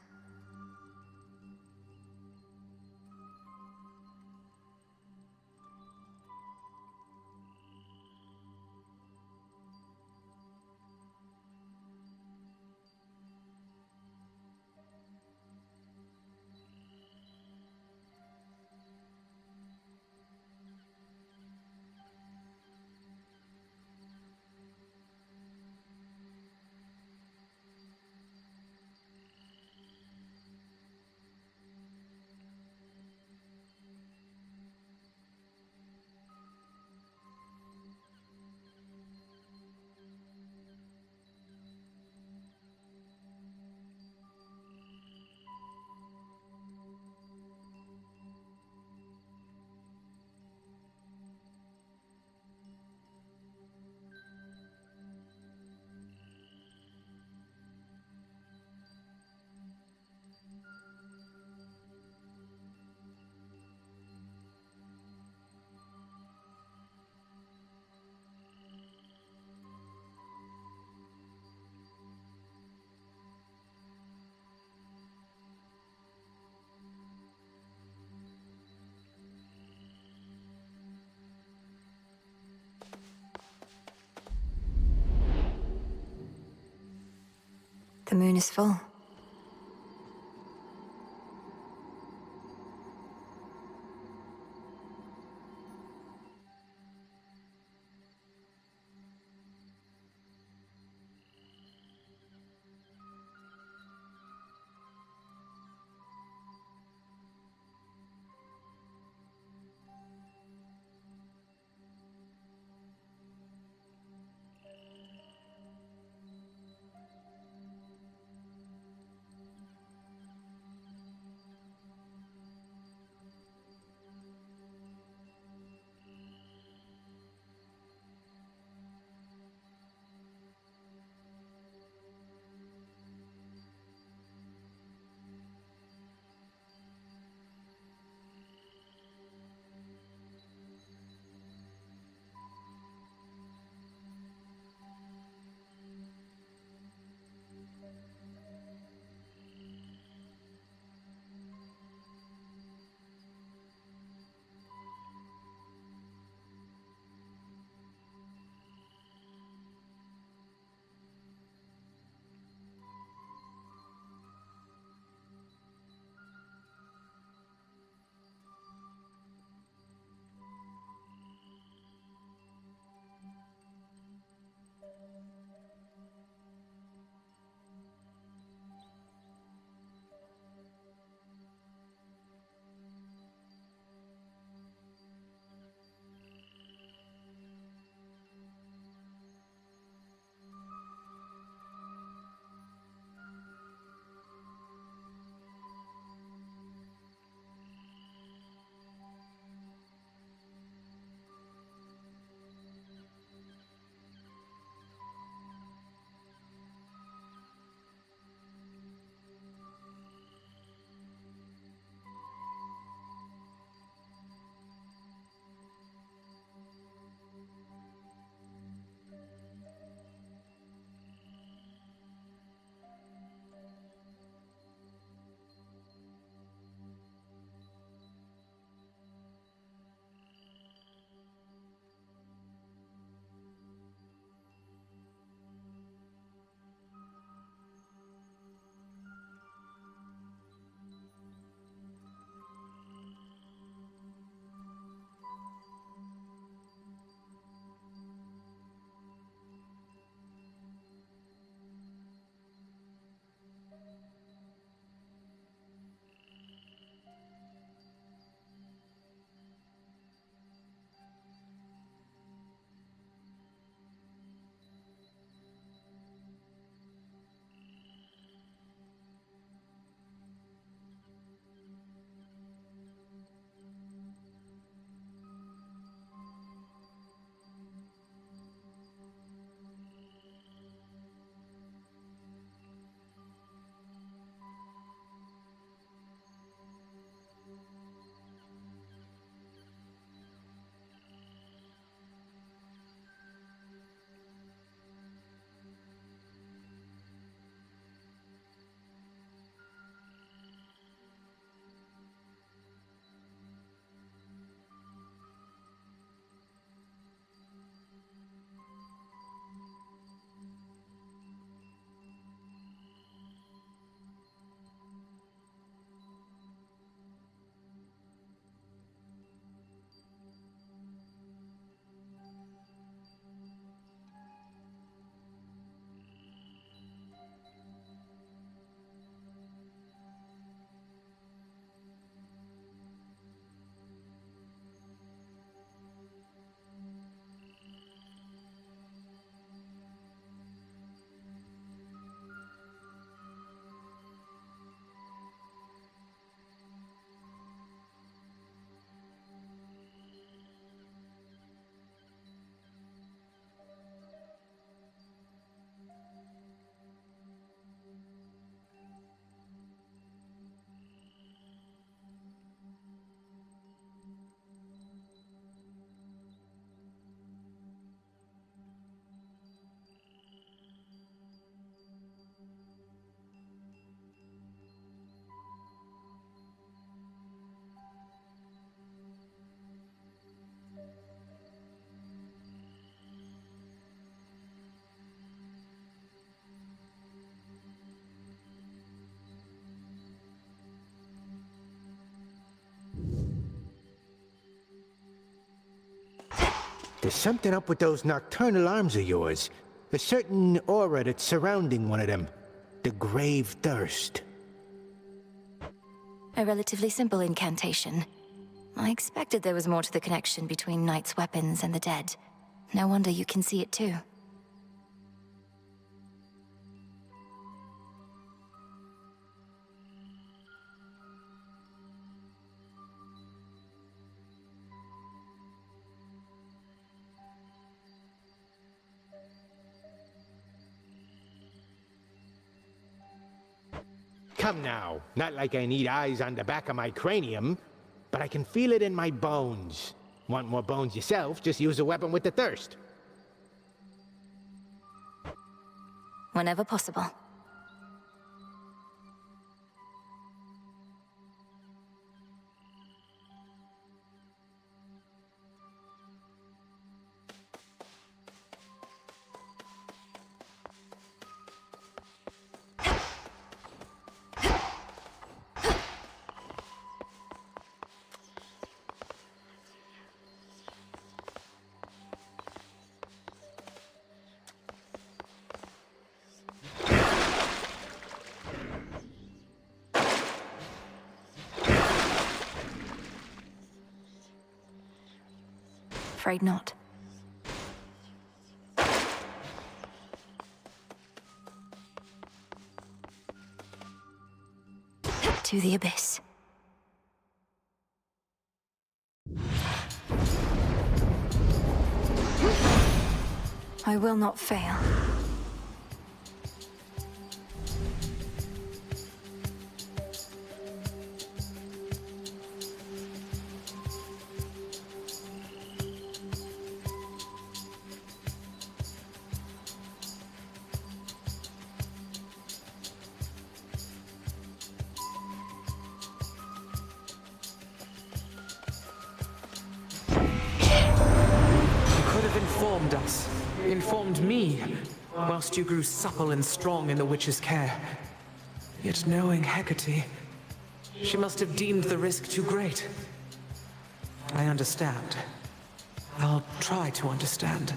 The moon is full. There's something up with those nocturnal arms of yours. A certain aura that's surrounding one of them. The Grave Thirst. A relatively simple incantation. I expected there was more to the connection between Knight's weapons and the dead. No wonder you can see it too. Come now, not like I need eyes on the back of my cranium, but I can feel it in my bones. Want more bones yourself, just use a weapon with the thirst. Whenever possible. Afraid not. To the abyss. I will not fail. Informed me, whilst you grew supple and strong in the witch's care. Yet knowing Hecate, she must have deemed the risk too great. I understand. I'll try to understand.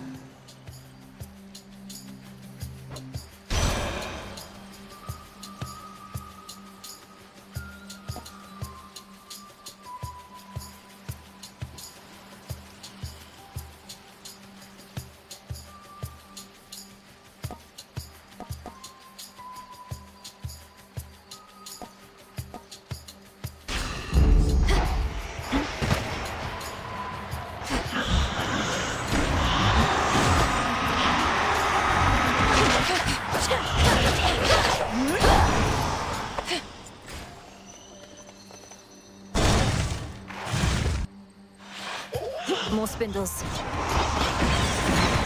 More spindles.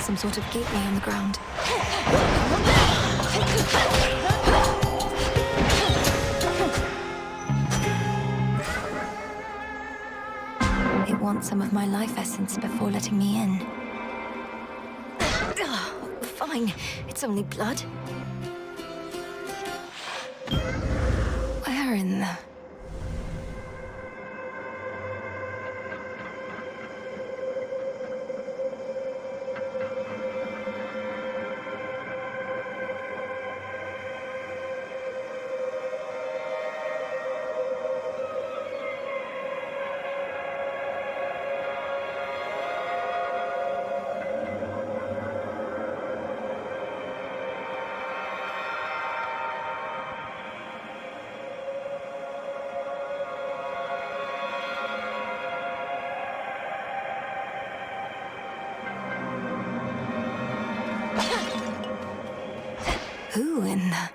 Some sort of gateway on the ground. It wants some of my life essence before letting me in. Fine, it's only blood. Where in the... Who in the...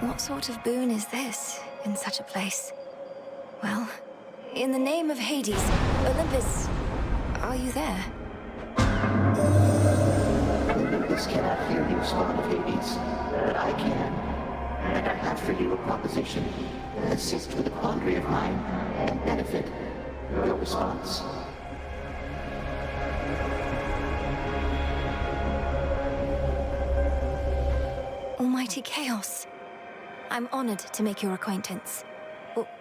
What sort of boon is this, in such a place? Well, in the name of Hades, Olympus, are you there? Olympus cannot hear you, spawn of Hades, but I can. And I have for you a proposition. Assist with a quandary of mine, and benefit. Your response? Almighty Chaos. I'm honored to make your acquaintance.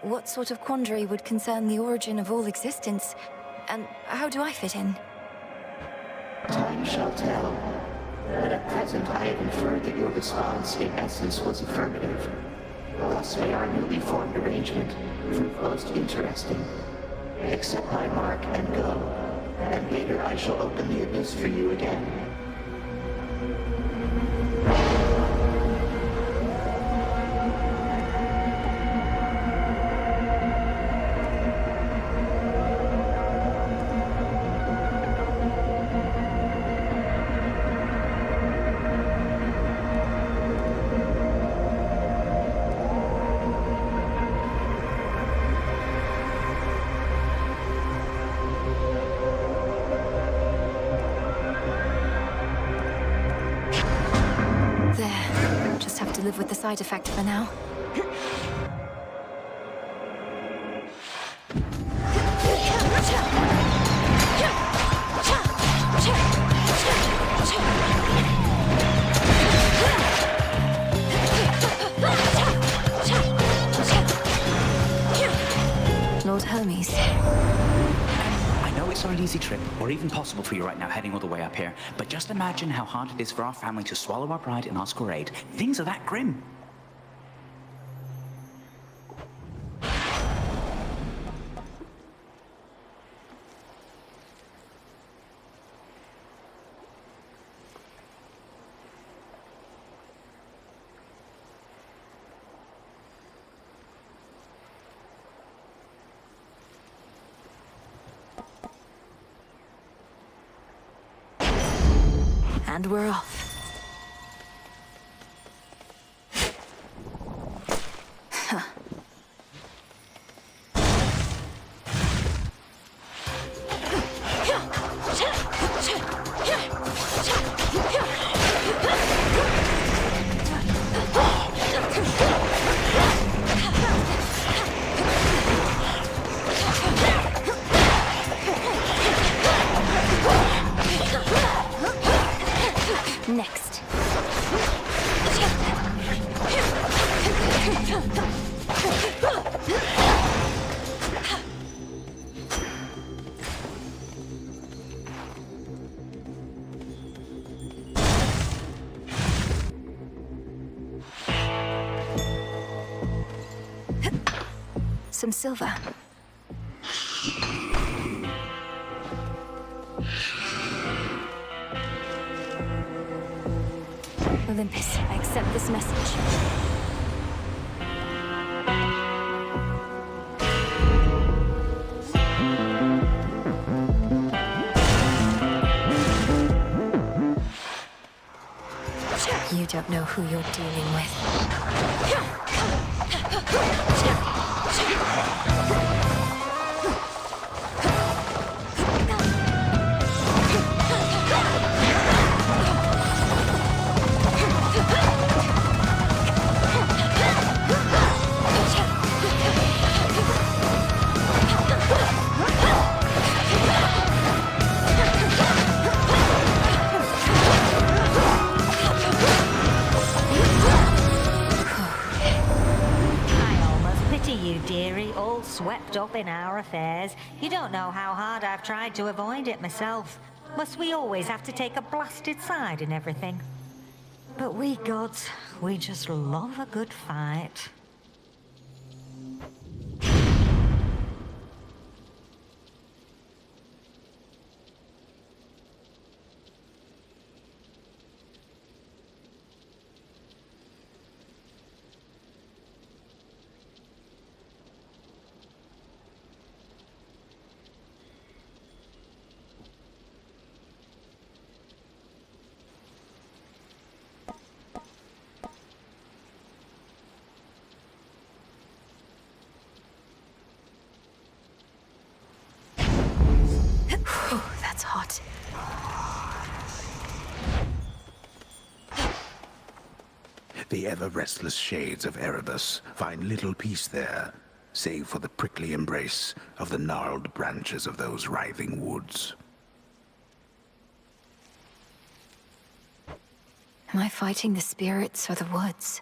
What sort of quandary would concern the origin of all existence? And how do I fit in? Time shall tell. But at present I have inferred that your response, in essence, was affirmative. Thus may our newly formed arrangement prove most interesting. Accept my mark and go, and later I shall open the abyss for you again. Live with the side effect for now. Lord Hermes. I know it's not an easy trip, or even possible for you right now heading all the way up here, but just imagine how hard it is for our family to swallow our pride and ask for aid. Things are that grim. And we're off. Next. Some silver. Olympus, I accept this message. You don't know who you're dealing with. Swept up in our affairs. You don't know how hard I've tried to avoid it myself. Must we always have to take a blasted side in everything? But we gods, we just love a good fight. That's hot. The ever-restless shades of Erebus find little peace there, save for the prickly embrace of the gnarled branches of those writhing woods. Am I fighting the spirits or the woods?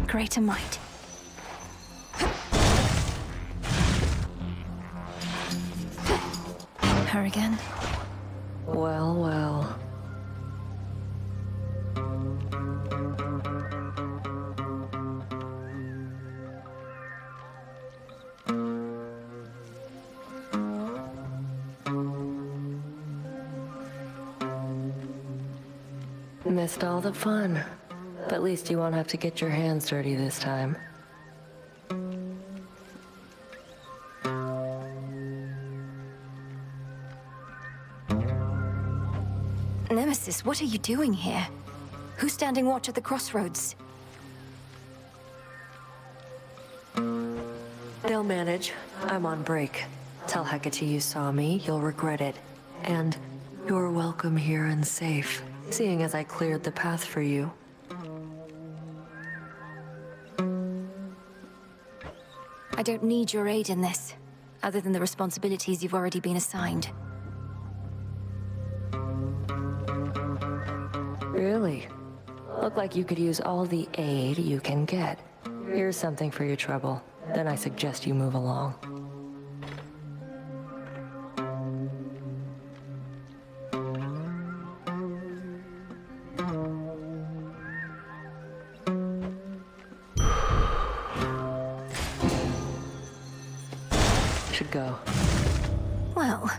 greater might. Her again? Well, well. Missed all the fun. But at least you won't have to get your hands dirty this time. Nemesis, what are you doing here? Who's standing watch at the crossroads? They'll manage. I'm on break. Tell Hecate you saw me, you'll regret it. And you're welcome here and safe, seeing as I cleared the path for you. I don't need your aid in this, other than the responsibilities you've already been assigned. Really? Look like you could use all the aid you can get. Here's something for your trouble. Then I suggest you move along. Should go. Well...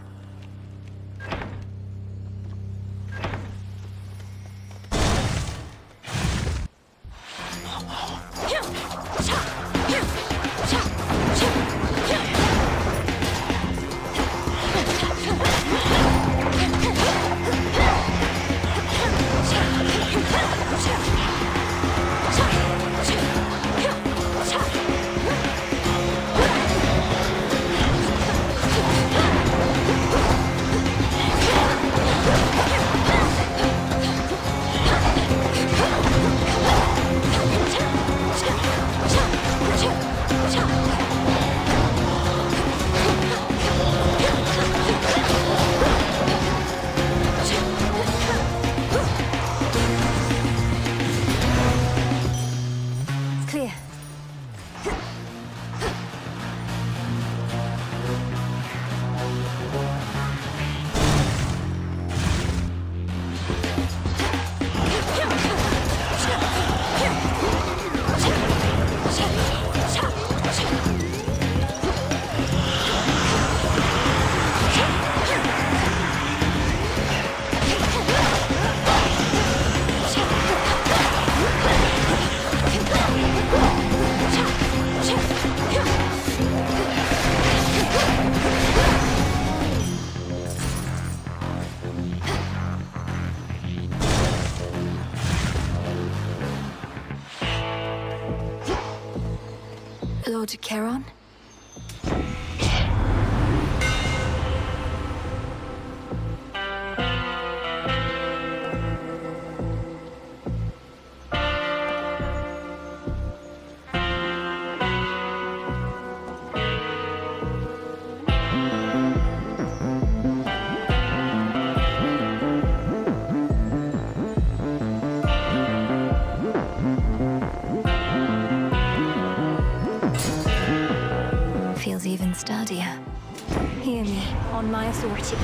Lord Charon? Feels even sturdier. Hear me, on my authority.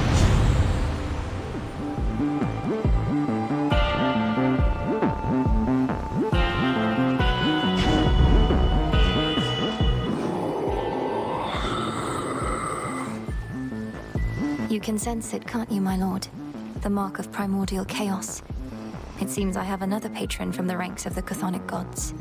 You can sense it, can't you, my lord? The mark of primordial chaos. It seems I have another patron from the ranks of the chthonic gods.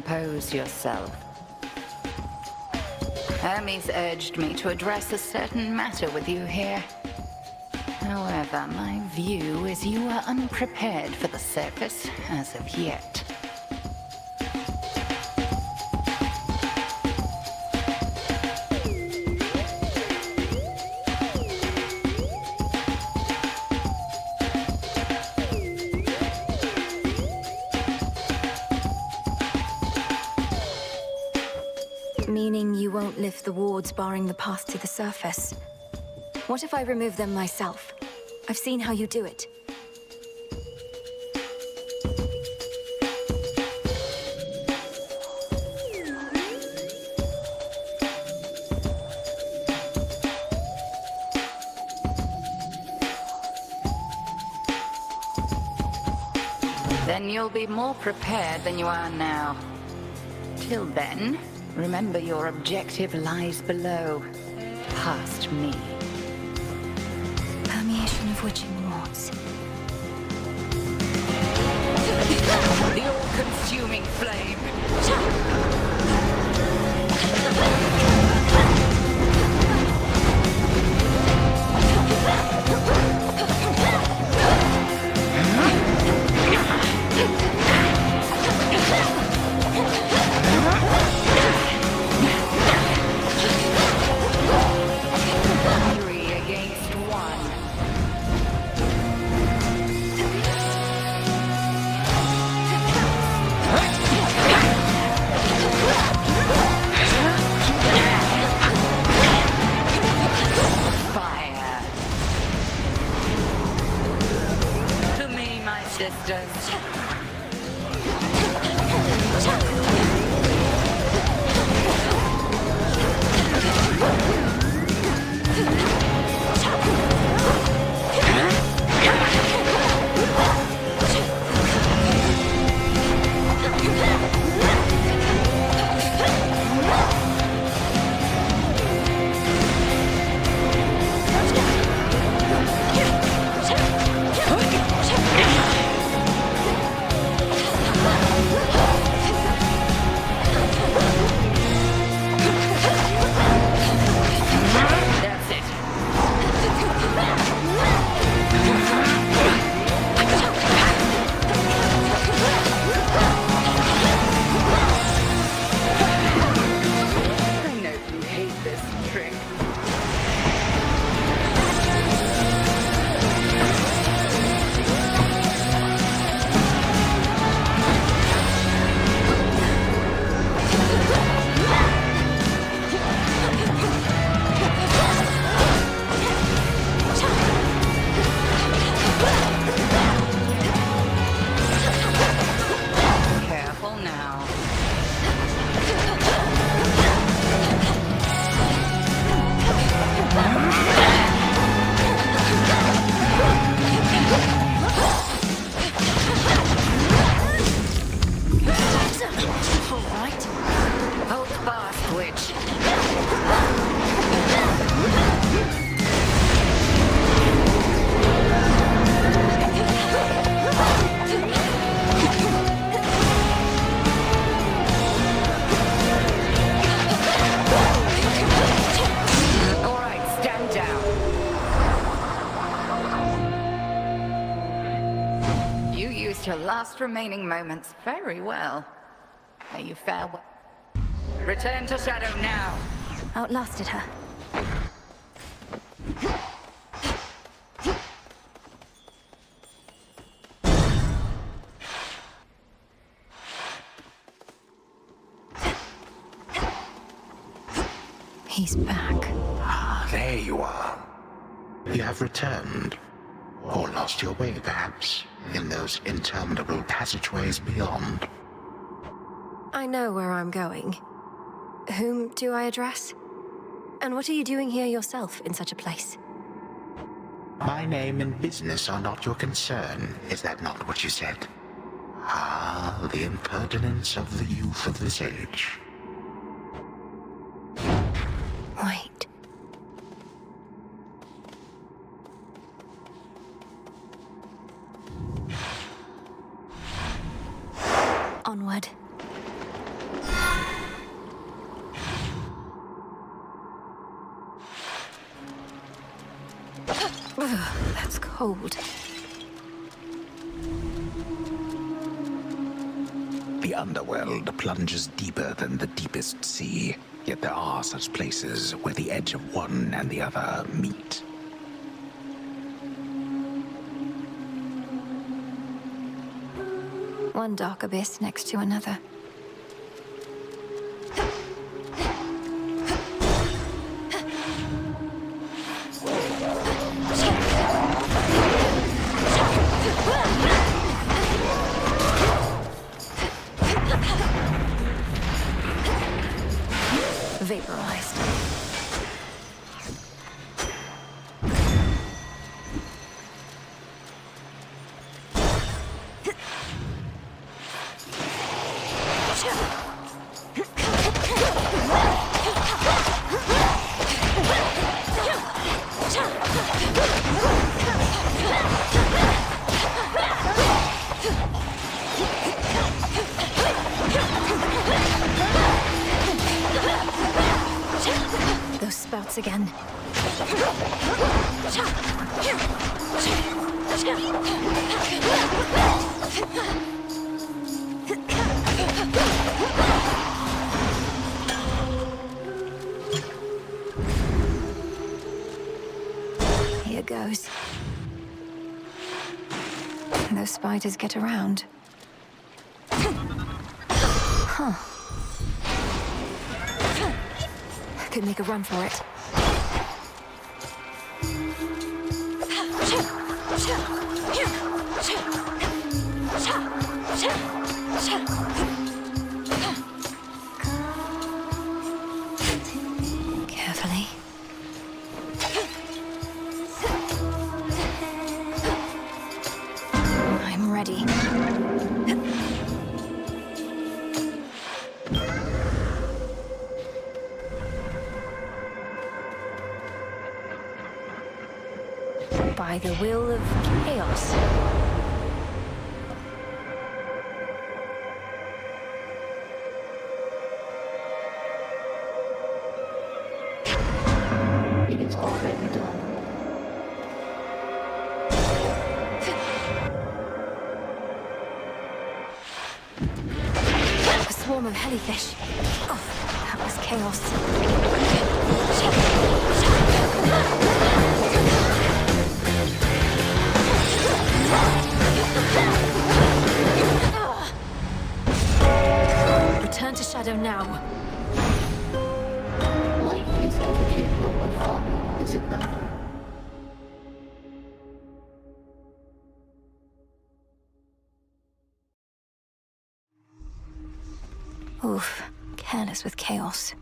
compose yourself. Hermes urged me to address a certain matter with you here. However, my view is you are unprepared for the surface as of yet. Meaning you won't lift the wards barring the path to the surface? What if I remove them myself? I've seen how you do it. Then you'll be more prepared than you are now. Till then, remember your objective lies below, past me. Permeation of witching wards. The all-consuming flame. Your last remaining moments very well. May you fare well. Return to Shadow now. Outlasted her. He's back. Ah, there you are. You have returned. Or lost your way, perhaps, in those interminable passageways beyond. I know where I'm going. Whom do I address? And what are you doing here yourself in such a place? My name and business are not your concern, is that not what you said? Ah, the impertinence of the youth of this age. Wait. Onward. Ugh, that's cold. The underworld plunges deeper than the deepest sea, yet there are such places where the edge of one and the other meet. One dark abyss next to another. Vaporized. Those spouts again. Here goes. Those spiders get around. Huh. Could make a run for it. Carefully. I'm ready. By the will of chaos. It is already done. A swarm of hellyfish. Oh, that was chaos. Return to Shadow now. Life is ever capable of fun, is it not? Oof, careless with chaos.